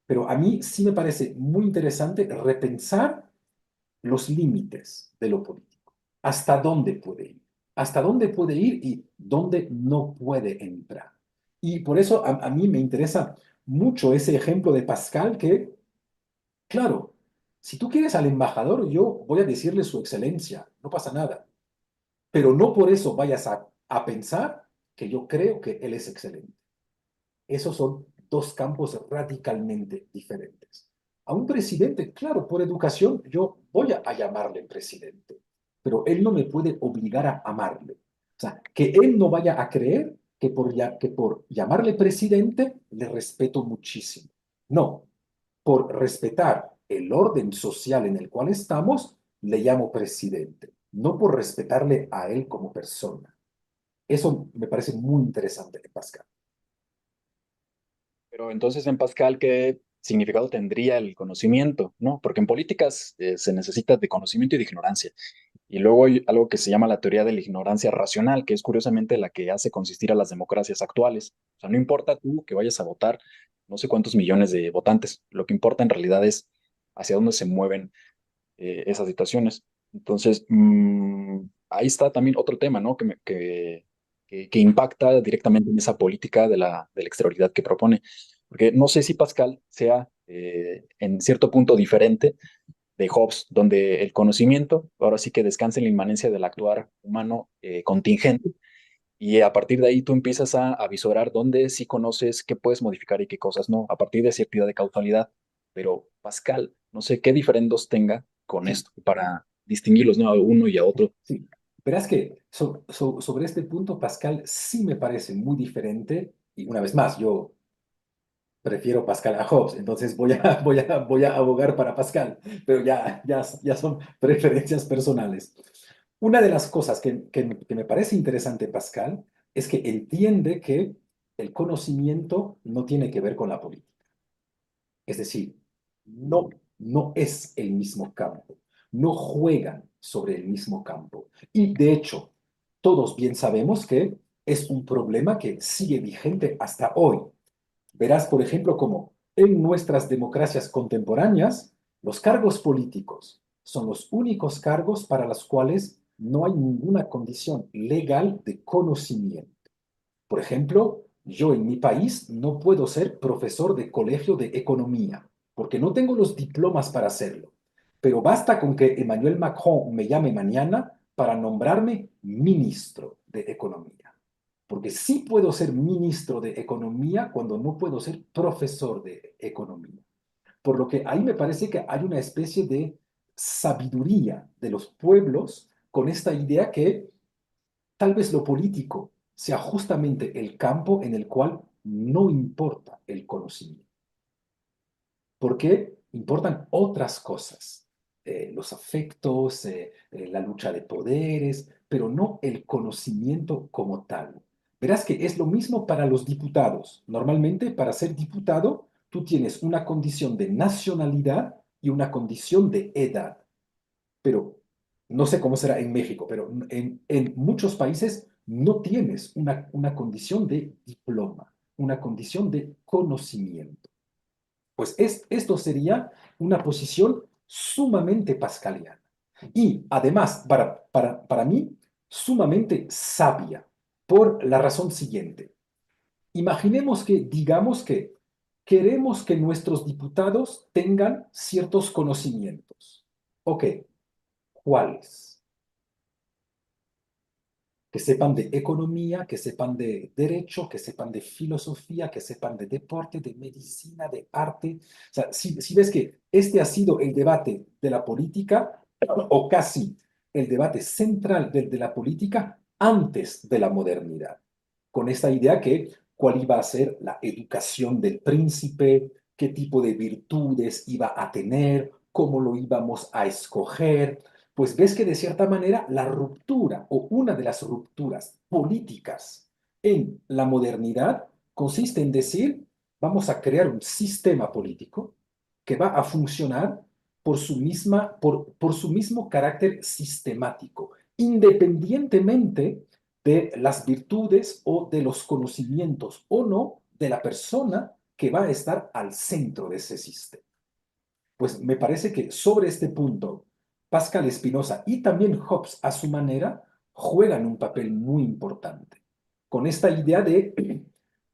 Pero a mí sí me parece muy interesante repensar los límites de lo político. ¿Hasta dónde puede ir? ¿Hasta dónde puede ir y dónde no puede entrar? Y por eso a mí me interesa mucho ese ejemplo de Pascal que, claro, si tú quieres al embajador, yo voy a decirle su excelencia, no pasa nada. Pero no por eso vayas a pensar que yo creo que él es excelente. Esos son dos campos radicalmente diferentes. A un presidente, claro, por educación, yo voy a llamarle presidente, pero él no me puede obligar a amarle. O sea, que él no vaya a creer que por llamarle presidente le respeto muchísimo. No, por respetar el orden social en el cual estamos, le llamo presidente, no por respetarle a él como persona. Eso me parece muy interesante de Pascal. Pero entonces en Pascal, ¿qué significado tendría el conocimiento? ¿No? Porque en políticas se necesita de conocimiento y de ignorancia. Y luego hay algo que se llama la teoría de la ignorancia racional, que es curiosamente la que hace consistir a las democracias actuales. O sea, no importa tú que vayas a votar no sé cuántos millones de votantes, lo que importa en realidad es hacia dónde se mueven esas situaciones. Entonces, ahí está también otro tema, ¿no? Que impacta directamente en esa política de la exterioridad que propone. Porque no sé si Pascal sea en cierto punto diferente de Hobbes, donde el conocimiento ahora sí que descansa en la inmanencia del actuar humano contingente, y a partir de ahí tú empiezas a visorar dónde sí conoces, qué puedes modificar y qué cosas no, a partir de cierta idea de causalidad. Pero Pascal, no sé qué diferendos tenga con Sí, esto para distinguirlos, ¿no? A uno y a otro. sí. Verás que sobre este punto, Pascal sí me parece muy diferente. Y una vez más, yo prefiero Pascal a Hobbes, entonces voy a abogar para Pascal, pero ya son preferencias personales. Una de las cosas que me parece interesante Pascal es que entiende que el conocimiento no tiene que ver con la política. Es decir, no, no es el mismo campo, no juegan sobre el mismo campo. Y de hecho, todos bien sabemos que es un problema que sigue vigente hasta hoy. Verás, por ejemplo, cómo en nuestras democracias contemporáneas, los cargos políticos son los únicos cargos para los cuales no hay ninguna condición legal de conocimiento. Por ejemplo, yo en mi país no puedo ser profesor de colegio de economía, porque no tengo los diplomas para hacerlo. Pero basta con que Emmanuel Macron me llame mañana para nombrarme ministro de economía. Porque sí puedo ser ministro de economía cuando no puedo ser profesor de economía. Por lo que ahí me parece que hay una especie de sabiduría de los pueblos con esta idea que tal vez lo político sea justamente el campo en el cual no importa el conocimiento, porque importan otras cosas, los afectos, la lucha de poderes, pero no el conocimiento como tal. Verás que es lo mismo para los diputados. Normalmente, para ser diputado, tú tienes una condición de nacionalidad y una condición de edad, pero no sé cómo será en México, pero en muchos países no tienes una condición de diploma, una condición de conocimiento. Pues esto sería una posición sumamente pascaliana y además, para mí, sumamente sabia, por la razón siguiente. Imaginemos que digamos que queremos que nuestros diputados tengan ciertos conocimientos. Ok, ¿cuáles? Que sepan de economía, que sepan de derecho, que sepan de filosofía, que sepan de deporte, de medicina, de arte. O sea, si ves que este ha sido el debate de la política, o casi el debate central de la política antes de la modernidad, con esta idea que cuál iba a ser la educación del príncipe, qué tipo de virtudes iba a tener, cómo lo íbamos a escoger, pues ves que de cierta manera la ruptura o una de las rupturas políticas en la modernidad consiste en decir, vamos a crear un sistema político que va a funcionar por su mismo carácter sistemático, independientemente de las virtudes o de los conocimientos o no de la persona que va a estar al centro de ese sistema. Pues me parece que sobre este punto, Pascal Espinosa y también Hobbes a su manera juegan un papel muy importante, con esta idea de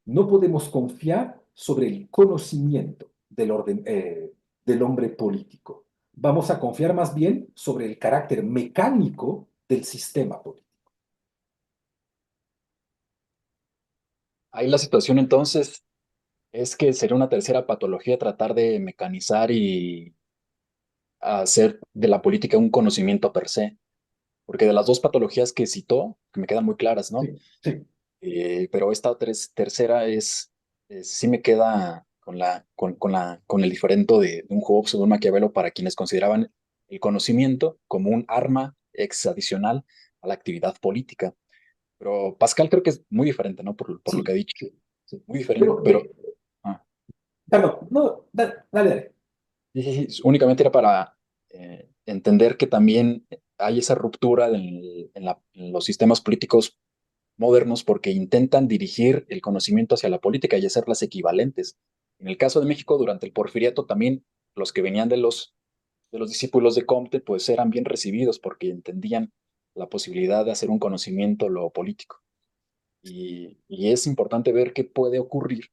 no podemos confiar sobre el conocimiento del hombre político. Vamos a confiar más bien sobre el carácter mecánico del sistema político. Ahí la situación entonces es que sería una tercera patología tratar de mecanizar y hacer de la política un conocimiento per se, porque de las dos patologías que citó, que me quedan muy claras, ¿no? Sí, sí. Pero esta tercera sí me queda con el diferendo de un Hobbes o de un Maquiavelo para quienes consideraban el conocimiento como un arma adicional a la actividad política. Pero Pascal creo que es muy diferente, ¿no? Por lo que Sí, ha dicho. sí, sí. Muy diferente, Pero, pero ah, perdón, no, dale, dale. sí, sí, sí, únicamente era para entender que también hay esa ruptura en los sistemas políticos modernos porque intentan dirigir el conocimiento hacia la política y hacerlas equivalentes. En el caso de México, durante el Porfiriato, también los que venían de los discípulos de Comte, pues eran bien recibidos porque entendían la posibilidad de hacer un conocimiento lo político. Y es importante ver qué puede ocurrir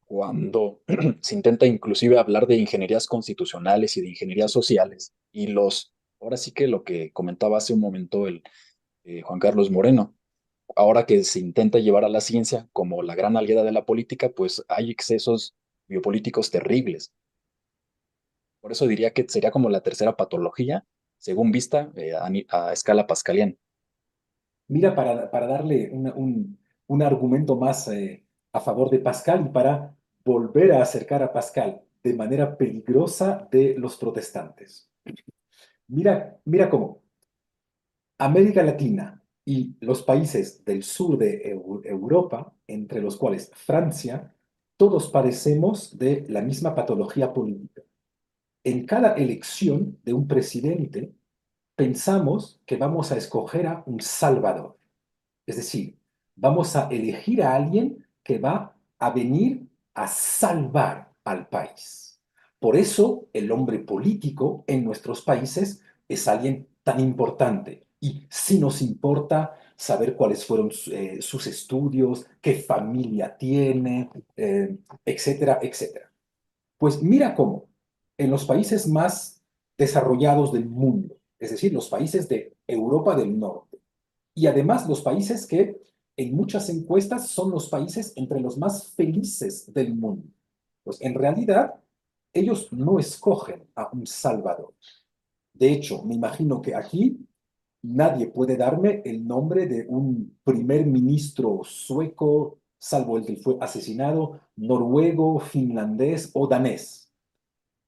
cuando se intenta inclusive hablar de ingenierías constitucionales y de ingenierías sociales. Ahora sí que lo que comentaba hace un momento Juan Carlos Moreno, ahora que se intenta llevar a la ciencia como la gran aliada de la política, pues hay excesos biopolíticos terribles. Por eso diría que sería como la tercera patología, según vista, a escala pascaliana. Mira, para darle un argumento más a favor de Pascal y para volver a acercar a Pascal de manera peligrosa de los protestantes. Mira cómo América Latina y los países del sur de Europa, entre los cuales Francia, todos padecemos de la misma patología política. en cada elección de un presidente pensamos que vamos a escoger a un salvador. Es decir, vamos a elegir a alguien que va a venir a salvar al país. Por eso el hombre político en nuestros países es alguien tan importante. Y sí nos importa saber cuáles fueron sus estudios, qué familia tiene, etcétera, etcétera. Pues mira cómo en los países más desarrollados del mundo, es decir, los países de Europa del Norte, y además los países que en muchas encuestas son los países entre los más felices del mundo. Pues en realidad ellos no escogen a un salvador. De hecho, me imagino que aquí nadie puede darme el nombre de un primer ministro sueco, salvo el que fue asesinado, noruego, finlandés o danés.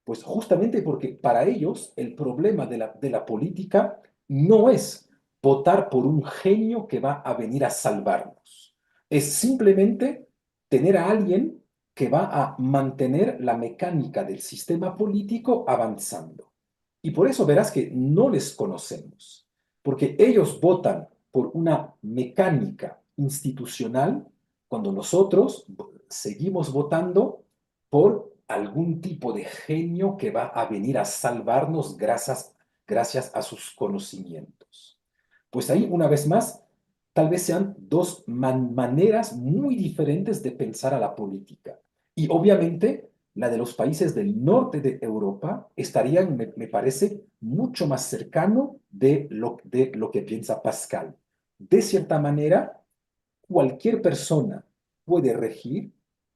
Pues justamente porque para ellos el problema de la política no es votar por un genio que va a venir a salvarnos. Es simplemente tener a alguien que va a mantener la mecánica del sistema político avanzando. Y por eso verás que no les conocemos, porque ellos votan por una mecánica institucional cuando nosotros seguimos votando por algún tipo de genio que va a venir a salvarnos gracias a sus conocimientos. Pues ahí, una vez más, tal vez sean dos maneras muy diferentes de pensar a la política. Y obviamente, la de los países del norte de Europa estarían, me parece, mucho más cercano de lo que piensa Pascal. De cierta manera, cualquier persona puede regir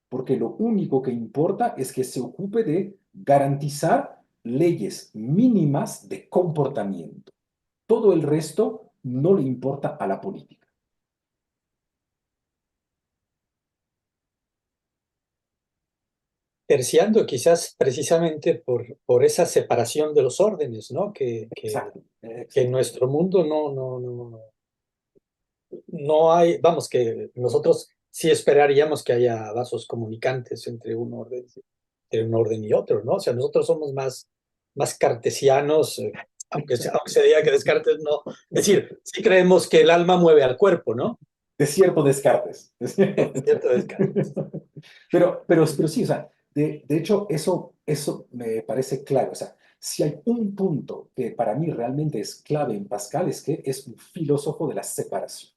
porque lo único que importa es que se ocupe de garantizar leyes mínimas de comportamiento. Todo el resto no le importa a la política. Terciando quizás precisamente por esa separación de los órdenes, ¿no? Exacto, Que en exacto. nuestro mundo no hay, vamos, que nosotros sí esperaríamos que haya vasos comunicantes entre un orden y otro, ¿no? O sea, nosotros somos más cartesianos, aunque se diga que Descartes no. Es decir, sí creemos que el alma mueve al cuerpo, ¿no? De cierto Descartes. Es cierto, Descartes. Pero sí, o sea, de hecho, eso me parece claro. O sea, si hay un punto que para mí realmente es clave en Pascal, es que es un filósofo de la separación.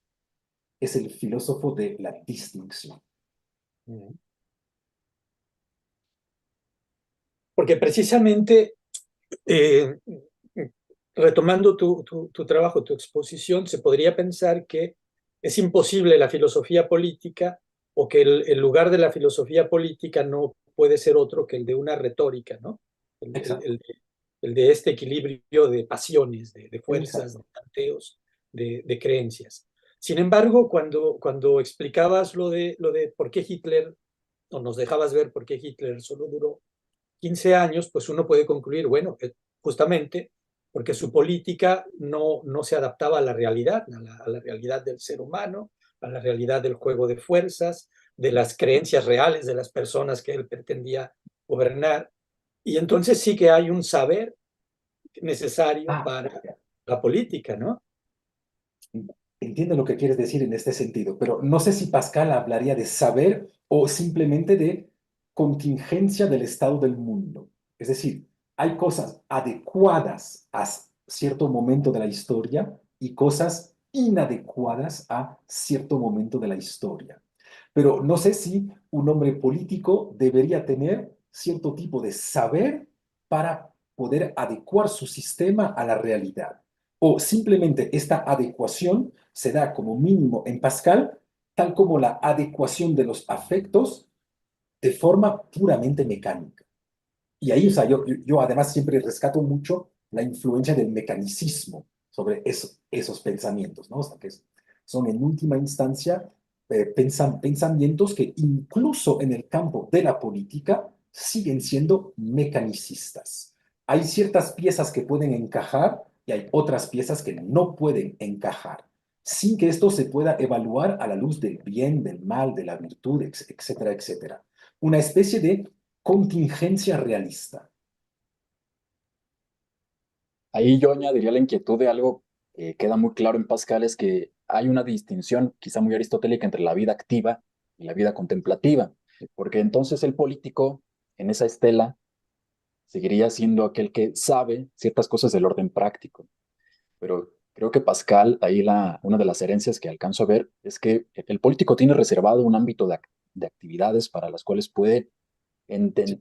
Es el filósofo de la distinción. Porque precisamente, eh, retomando tu trabajo, tu exposición, se podría pensar que es imposible la filosofía política o que el lugar de la filosofía política no puede ser otro que el de una retórica, ¿no? El, el- Exacto, el de el de este equilibrio de pasiones, de fuerzas, de exacto. planteos, de creencias. Sin embargo, cuando explicabas lo de por qué Hitler, o nos dejabas ver por qué Hitler solo duró 15 años, pues uno puede concluir, bueno, justamente porque su política no se adaptaba a la realidad, a la realidad del ser humano, a la realidad del juego de fuerzas, de las creencias reales de las personas que él pretendía gobernar. Y entonces sí que hay un saber necesario Ah, para ya. la política, ¿no? Entiendo lo que quieres decir en este sentido, pero no sé si Pascal hablaría de saber o simplemente de contingencia del estado del mundo. Es decir, hay cosas adecuadas a cierto momento de la historia y cosas inadecuadas a cierto momento de la historia. Pero no sé si un hombre político debería tener cierto tipo de saber para poder adecuar su sistema a la realidad. O simplemente esta adecuación se da como mínimo en Pascal, tal como la adecuación de los afectos de forma puramente mecánica. Y ahí, o sea, yo además siempre rescato mucho la influencia del mecanicismo sobre esos pensamientos, ¿no? O sea, que son en última instancia pensamientos que incluso en el campo de la política siguen siendo mecanicistas. Hay ciertas piezas que pueden encajar y hay otras piezas que no pueden encajar, sin que esto se pueda evaluar a la luz del bien, del mal, de la virtud, etcétera, etcétera. Una especie de contingencia realista. ahí yo añadiría la inquietud de algo que queda muy claro en Pascal, es que hay una distinción quizá muy aristotélica entre la vida activa y la vida contemplativa, porque entonces el político en esa estela seguiría siendo aquel que sabe ciertas cosas del orden práctico, pero creo que Pascal, ahí una de las herencias que alcanzo a ver es que el político tiene reservado un ámbito de actividades para las cuales puede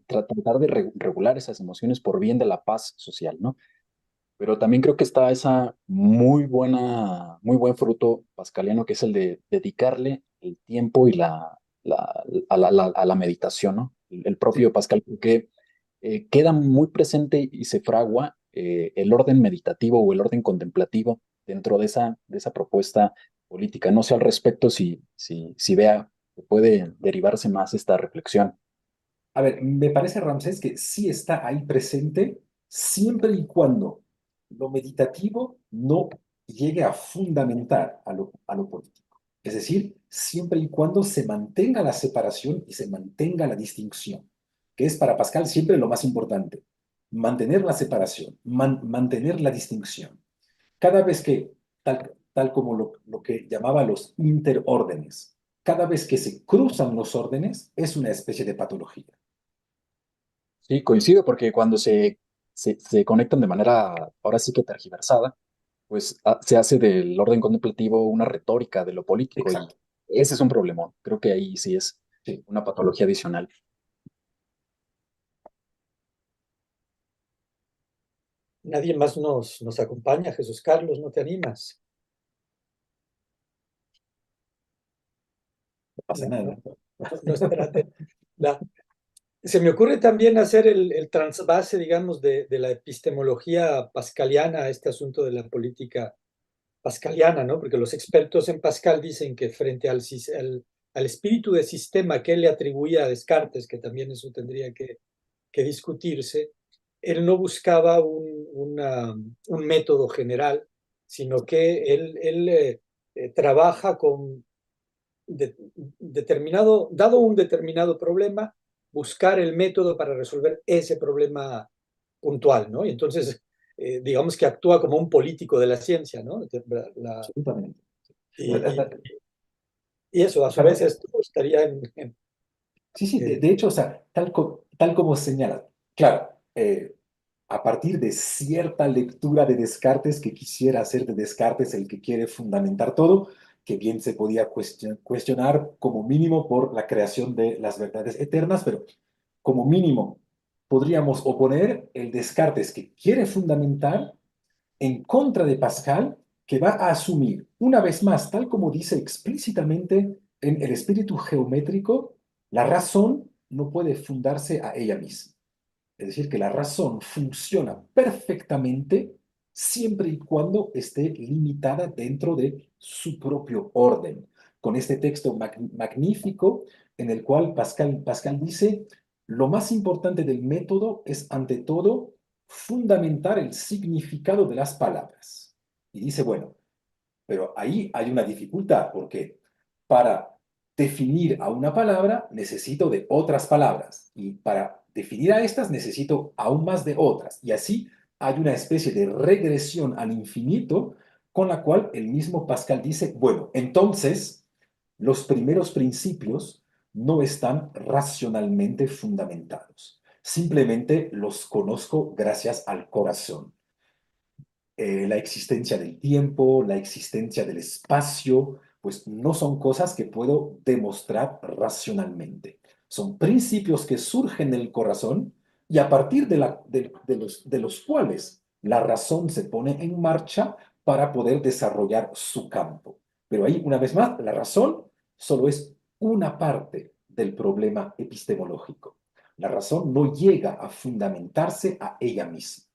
tratar de regular esas emociones por bien de la paz social, ¿no? Pero también creo que está esa muy buen fruto pascaliano, que es el de dedicarle el tiempo y a la meditación, ¿no? El Sí. propio Pascal, porque queda muy presente y se fragua el orden meditativo o el orden contemplativo dentro de esa propuesta política. No sé al respecto si vea que puede derivarse más esta reflexión. A ver, me parece, Ramsés, que sí está ahí presente siempre y cuando lo meditativo no llegue a fundamentar a lo político. Es decir, siempre y cuando se mantenga la separación y se mantenga la distinción, que es para Pascal siempre lo más importante. Mantener la separación, mantener la distinción. Cada vez que, tal como lo que llamaba los interórdenes, cada vez que se cruzan los órdenes, es una especie de patología. Sí, coincido porque cuando se conectan de manera ahora sí que tergiversada, pues se hace del orden contemplativo una retórica de lo político y Exacto. ese es un problemón. Creo que ahí sí es Sí. una patología adicional. Nadie más nos acompaña. Jesús Carlos, ¿no te animas? No pasa No, nada. no, no, espérate. Se me ocurre también hacer el trasvase, digamos, de la epistemología pascaliana a este asunto de la política pascaliana, ¿no? Porque los expertos en Pascal dicen que frente al espíritu de sistema que él le atribuía a Descartes, que también eso tendría que discutirse, él no buscaba un método general, sino que él trabaja con dado un determinado problema, buscar el método para resolver ese problema puntual, ¿no? Y entonces, digamos que actúa como un político de la ciencia, ¿no? Absolutamente. Y, y- y eso, a su vez, Perdón. esto estaría Sí, sí, de, eh, de hecho, o sea, tal como señala, claro, a partir de cierta lectura de Descartes que quisiera hacer de Descartes el que quiere fundamentar todo, que bien se podía cuestionar como mínimo por la creación de las verdades eternas, pero como mínimo podríamos oponer el Descartes que quiere fundamentar en contra de Pascal, que va a asumir, una vez más, tal como dice explícitamente en el espíritu geométrico, la razón no puede fundarse a ella misma. Es decir, que la razón funciona perfectamente siempre y cuando esté limitada dentro de su propio orden. Con este texto magnífico en el cual Pascal dice, lo más importante del método es ante todo fundamentar el significado de las palabras. Y dice, bueno, pero ahí hay una dificultad porque para definir a una palabra necesito de otras palabras y para definir a estas necesito aún más de otras. Y así hay una especie de regresión al infinito con la cual el mismo Pascal dice, bueno, entonces los primeros principios no están racionalmente fundamentados. Simplemente los conozco gracias al corazón. La existencia del tiempo, la existencia del espacio, pues no son cosas que puedo demostrar racionalmente. Son principios que surgen del corazón y a partir de los cuales la razón se pone en marcha para poder desarrollar su campo. Pero ahí, una vez más, la razón solo es una parte del problema epistemológico. La razón no llega a fundamentarse a ella misma.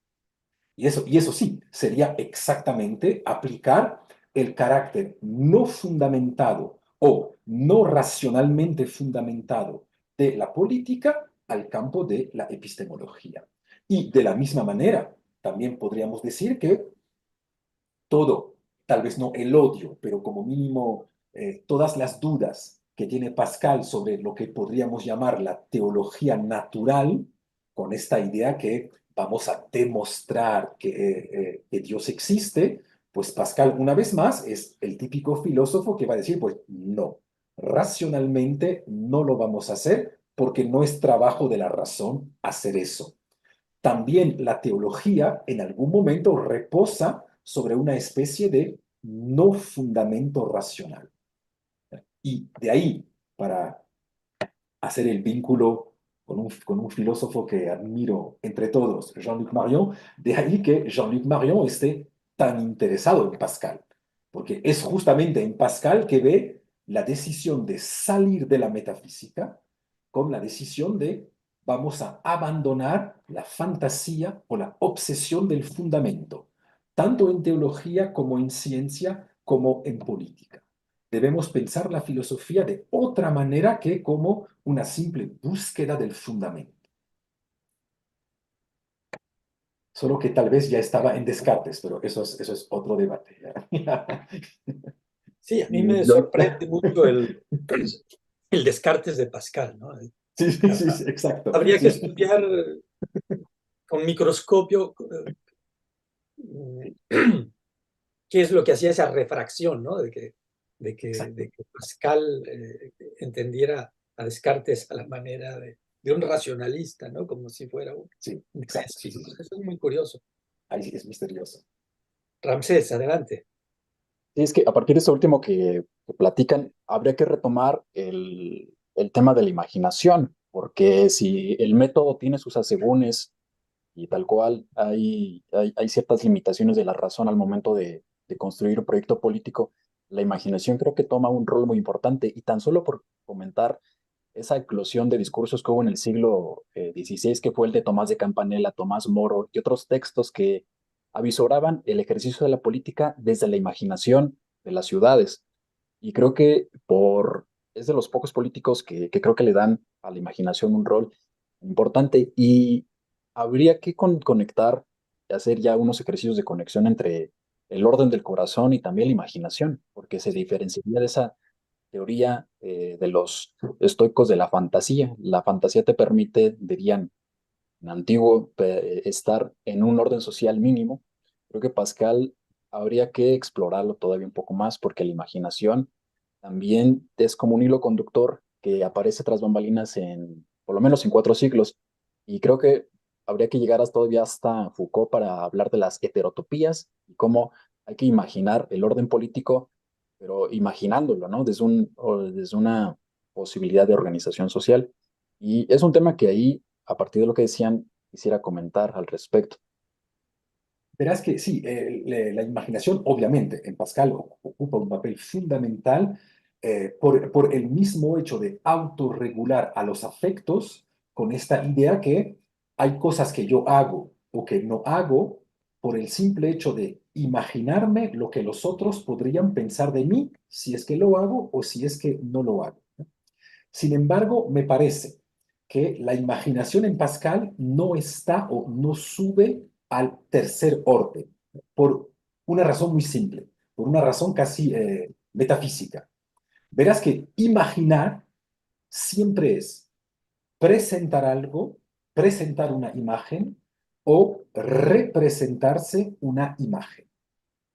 Y eso sí, sería exactamente aplicar el carácter no fundamentado o no racionalmente fundamentado de la política al campo de la epistemología. Y de la misma manera, también podríamos decir que todo, tal vez no el odio, pero como mínimo todas las dudas que tiene Pascal sobre lo que podríamos llamar la teología natural, con esta idea que vamos a demostrar que Dios existe, pues Pascal, una vez más, es el típico filósofo que va a decir, pues no, racionalmente no lo vamos a hacer porque no es trabajo de la razón hacer eso. También la teología en algún momento reposa sobre una especie de no fundamento racional. Y de ahí, para hacer el vínculo con un filósofo que admiro entre todos, Jean-Luc Marion, de ahí que Jean-Luc Marion esté tan interesado en Pascal, porque es justamente en Pascal que ve la decisión de salir de la metafísica con la decisión de vamos a abandonar la fantasía o la obsesión del fundamento, tanto en teología como en ciencia como en política. Debemos pensar la filosofía de otra manera que como una simple búsqueda del fundamento. Solo que tal vez ya estaba en Descartes, pero eso es otro debate. Sí, a mí me sorprende mucho el Descartes de Pascal, ¿no? Sí, sí, sí, exacto. Habría que Sí. estudiar con microscopio qué es lo que hacía esa refracción, ¿no? Exacto. De que Pascal entendiera a Descartes a la manera de un racionalista, ¿no? Como si fuera Sí, un exacto. Sí, sí, clásico. sí. Eso es muy curioso. Ahí sí es misterioso. Ramsés, adelante. Sí, es que a partir de eso último que platican, habría que retomar el tema de la imaginación, porque si el método tiene sus asegúnes y tal cual hay ciertas limitaciones de la razón al momento de construir un proyecto político, la imaginación creo que toma un rol muy importante. Y tan solo por comentar esa eclosión de discursos que hubo en el siglo XVI, que fue el de Tomás de Campanella, Tomás Moro y otros textos que avisoraban el ejercicio de la política desde la imaginación de las ciudades. Y creo que es de los pocos políticos que creo que le dan a la imaginación un rol importante y habría que conectar, hacer ya unos ejercicios de conexión entre el orden del corazón y también la imaginación, porque se diferenciaría de esa teoría de los estoicos de la fantasía. La fantasía te permite, dirían en antiguo, estar en un orden social mínimo. Creo que Pascal habría que explorarlo todavía un poco más porque la imaginación también es como un hilo conductor que aparece tras bambalinas por lo menos en 4 siglos. Y creo que habría que llegar todavía hasta Foucault para hablar de las heterotopías y cómo hay que imaginar el orden político, pero imaginándolo, ¿no? Desde una posibilidad de organización social. Y es un tema que ahí, a partir de lo que decían, quisiera comentar al respecto. Verás que sí, la imaginación obviamente en Pascal ocupa un papel fundamental por el mismo hecho de autorregular a los afectos con esta idea que hay cosas que yo hago o que no hago por el simple hecho de imaginarme lo que los otros podrían pensar de mí si es que lo hago o si es que no lo hago. Sin embargo, me parece que la imaginación en Pascal no está o no sube al tercer orden, por una razón muy simple, por una razón casi metafísica. Verás que imaginar siempre es presentar algo, presentar una imagen o representarse una imagen.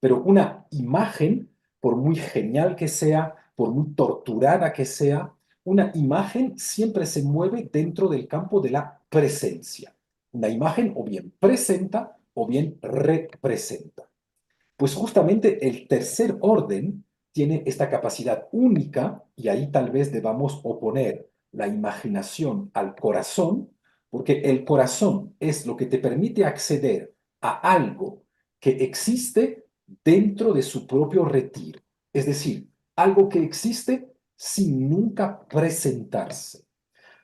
Pero una imagen, por muy genial que sea, por muy torturada que sea, una imagen siempre se mueve dentro del campo de la presencia. Una imagen o bien presenta o bien representa. Pues justamente el tercer orden tiene esta capacidad única, y ahí tal vez debamos oponer la imaginación al corazón, porque el corazón es lo que te permite acceder a algo que existe dentro de su propio retiro, es decir, algo que existe sin nunca presentarse.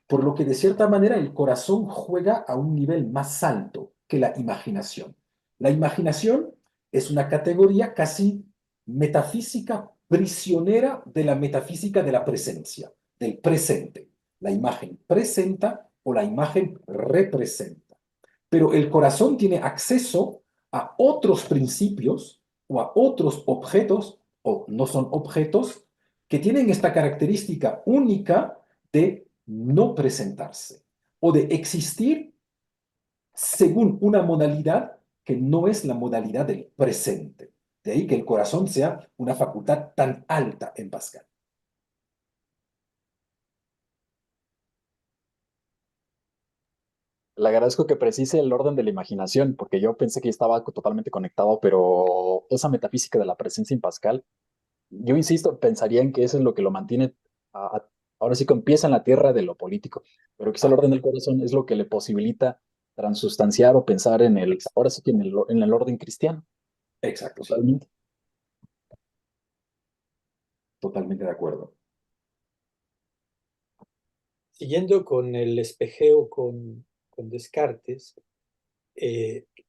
Por lo que de cierta manera el corazón juega a un nivel más alto que la imaginación. La imaginación es una categoría casi metafísica prisionera de la metafísica de la presencia, del presente. La imagen presenta o la imagen representa. Pero el corazón tiene acceso a otros principios o a otros objetos, o no son objetos, que tienen esta característica única de no presentarse o de existir según una modalidad que no es la modalidad del presente. De ahí que el corazón sea una facultad tan alta en Pascal. Le agradezco que precise el orden de la imaginación, porque yo pensé que estaba totalmente conectado, pero esa metafísica de la presencia en Pascal, yo insisto, pensaría en que eso es lo que lo mantiene, ahora sí que empieza en la tierra de lo político, pero quizá el Ah, orden del corazón es lo que le posibilita transustanciar o pensar en el, ex- ahora sí que en el orden cristiano, exacto, sí, totalmente. totalmente de acuerdo. Siguiendo con el espejeo con Descartes,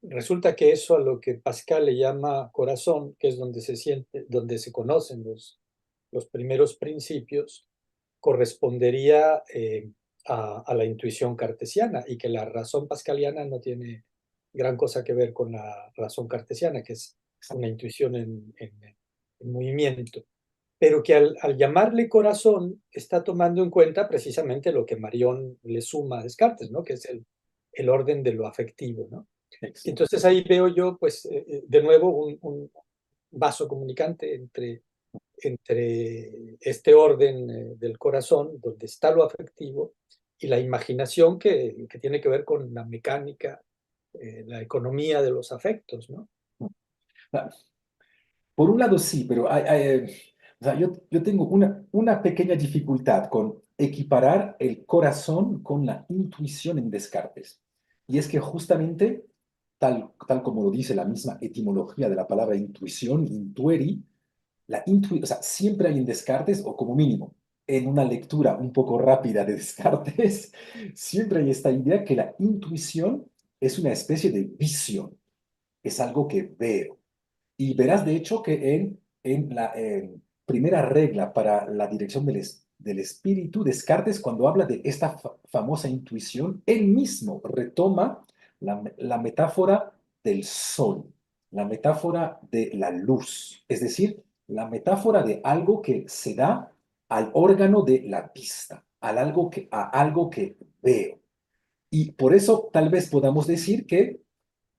resulta que eso a lo que Pascal le llama corazón, que es donde se siente, donde se conocen los primeros principios, correspondería a la intuición cartesiana y que la razón pascaliana no tiene gran cosa que ver con la razón cartesiana, que es una intuición en movimiento, pero que al llamarle corazón está tomando en cuenta precisamente lo que Marión le suma a Descartes, ¿no? Que es el orden de lo afectivo, ¿no? Exacto. Entonces ahí veo yo, pues, de nuevo un vaso comunicante entre este orden del corazón, donde está lo afectivo, y la imaginación que tiene que ver con la mecánica, la economía de los afectos, ¿no? Ah, por un lado sí, pero o sea, yo tengo una pequeña dificultad con equiparar el corazón con la intuición en Descartes. Y es que justamente, tal como lo dice la misma etimología de la palabra intuición, intueri, o sea, siempre hay en Descartes, o como mínimo, en una lectura un poco rápida de Descartes, siempre hay esta idea que la intuición es una especie de visión, es algo que veo. Y verás, de hecho, que en la primera regla para la dirección del espíritu, Descartes, cuando habla de esta famosa intuición, él mismo retoma la metáfora del sol, la metáfora de la luz, es decir, la metáfora de algo que se da al órgano de la vista, a algo que veo. Y por eso tal vez podamos decir que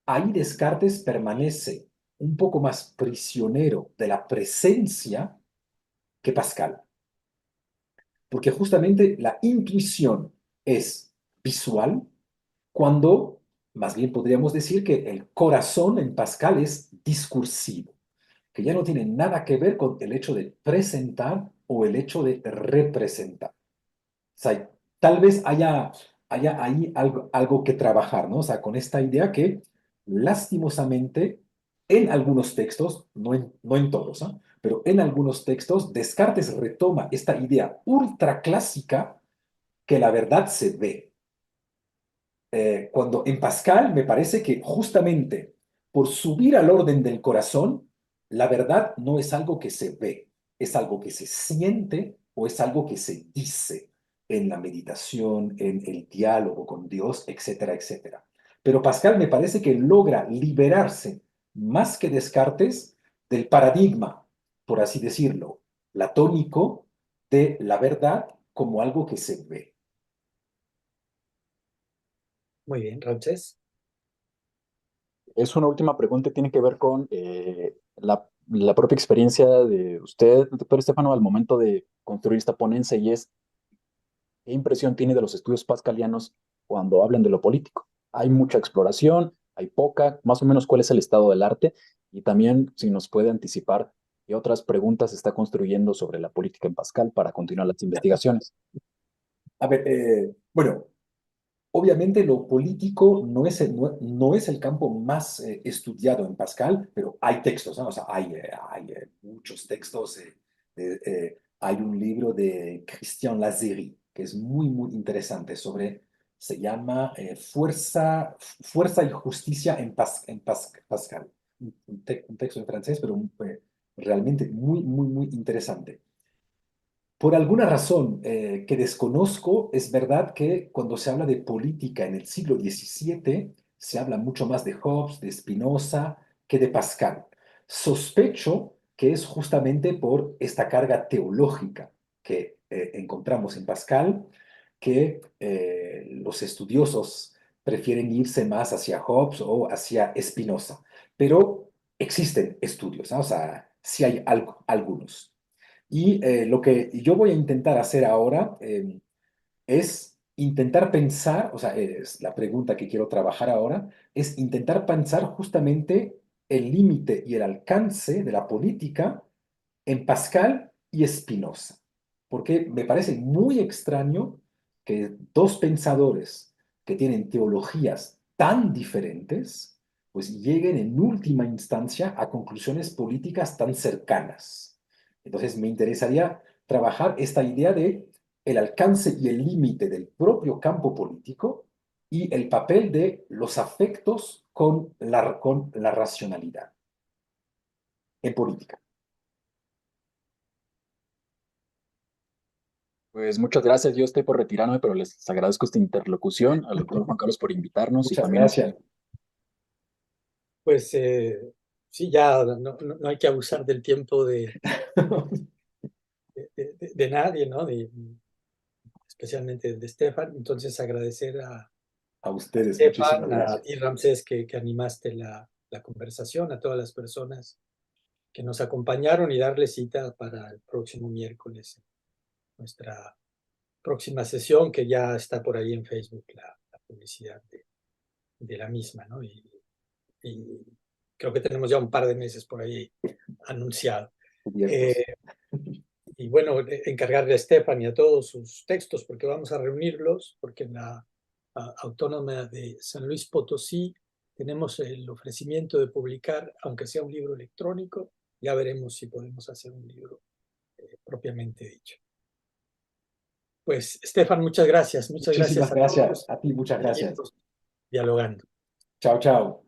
ahí Descartes permanece un poco más prisionero de la presencia que Pascal, porque justamente la intuición es visual, cuando más bien podríamos decir que el corazón en Pascal es discursivo, que ya no tiene nada que ver con el hecho de presentar o el hecho de representar. O sea, tal vez haya ahí algo que trabajar, ¿no? O sea, con esta idea que lastimosamente en algunos textos, no en todos, ¿ah? Pero en algunos textos, Descartes retoma esta idea ultra clásica que la verdad se ve. Cuando en Pascal me parece que justamente por subir al orden del corazón, la verdad no es algo que se ve, es algo que se siente o es algo que se dice en la meditación, en el diálogo con Dios, etcétera, etcétera. Pero Pascal me parece que logra liberarse más que Descartes del paradigma, por así decirlo, platónico de la verdad como algo que se ve. Muy bien, Ramsés. Es una última pregunta, tiene que ver con la propia experiencia de usted, doctor Estefano, al momento de construir esta ponencia y es, ¿qué impresión tiene de los estudios pascalianos cuando hablan de lo político? Hay mucha exploración, hay poca, más o menos cuál es el estado del arte y también si nos puede anticipar qué otras preguntas está construyendo sobre la política en Pascal para continuar las investigaciones. A ver, bueno, obviamente lo político no es el campo más estudiado en Pascal, pero hay textos, ¿no? O sea, hay muchos textos. Hay un libro de Christian Lazeri que es muy, muy interesante se llama Fuerza y Justicia en Pascal. Un texto en francés, pero realmente muy, muy, muy interesante. Por alguna razón que desconozco, es verdad que cuando se habla de política en el siglo XVII, se habla mucho más de Hobbes, de Spinoza, que de Pascal. Sospecho que es justamente por esta carga teológica que encontramos en Pascal, que los estudiosos prefieren irse más hacia Hobbes o hacia Spinoza. Pero existen estudios, ¿no? O sea, sí hay algunos. Y lo que yo voy a intentar hacer ahora es intentar pensar, o sea, es la pregunta que quiero trabajar ahora, es intentar pensar justamente el límite y el alcance de la política en Pascal y Spinoza, porque me parece muy extraño que dos pensadores que tienen teologías tan diferentes, pues lleguen en última instancia a conclusiones políticas tan cercanas. Entonces me interesaría trabajar esta idea de el alcance y el límite del propio campo político y el papel de los afectos con la racionalidad en política. Pues muchas gracias, yo estoy por retirarme, pero les agradezco esta interlocución, al doctor Juan Carlos por invitarnos y Muchas también a gracias. ustedes. Pues sí, ya no hay que abusar del tiempo de nadie, ¿no? Especialmente de Stefan. Entonces agradecer A a ustedes, muchísimas Stefan, a gracias. ti Ramsés, que animaste la conversación, a todas las personas que nos acompañaron y darle cita para el próximo miércoles, nuestra próxima sesión, que ya está por ahí en Facebook, la publicidad de la misma, ¿no? Y creo que tenemos ya un par de meses por ahí anunciado. Cubiertos. Eh, y bueno, encargarle a Stefan y a todos sus textos, porque vamos a reunirlos, porque en la Autónoma de San Luis Potosí tenemos el ofrecimiento de publicar, aunque sea un libro electrónico, ya veremos si podemos hacer un libro propiamente dicho. Pues, Stefan, muchas gracias Muchísimas a gracias. todos. A ti, muchas gracias. Seguimos dialogando. Chao, chao.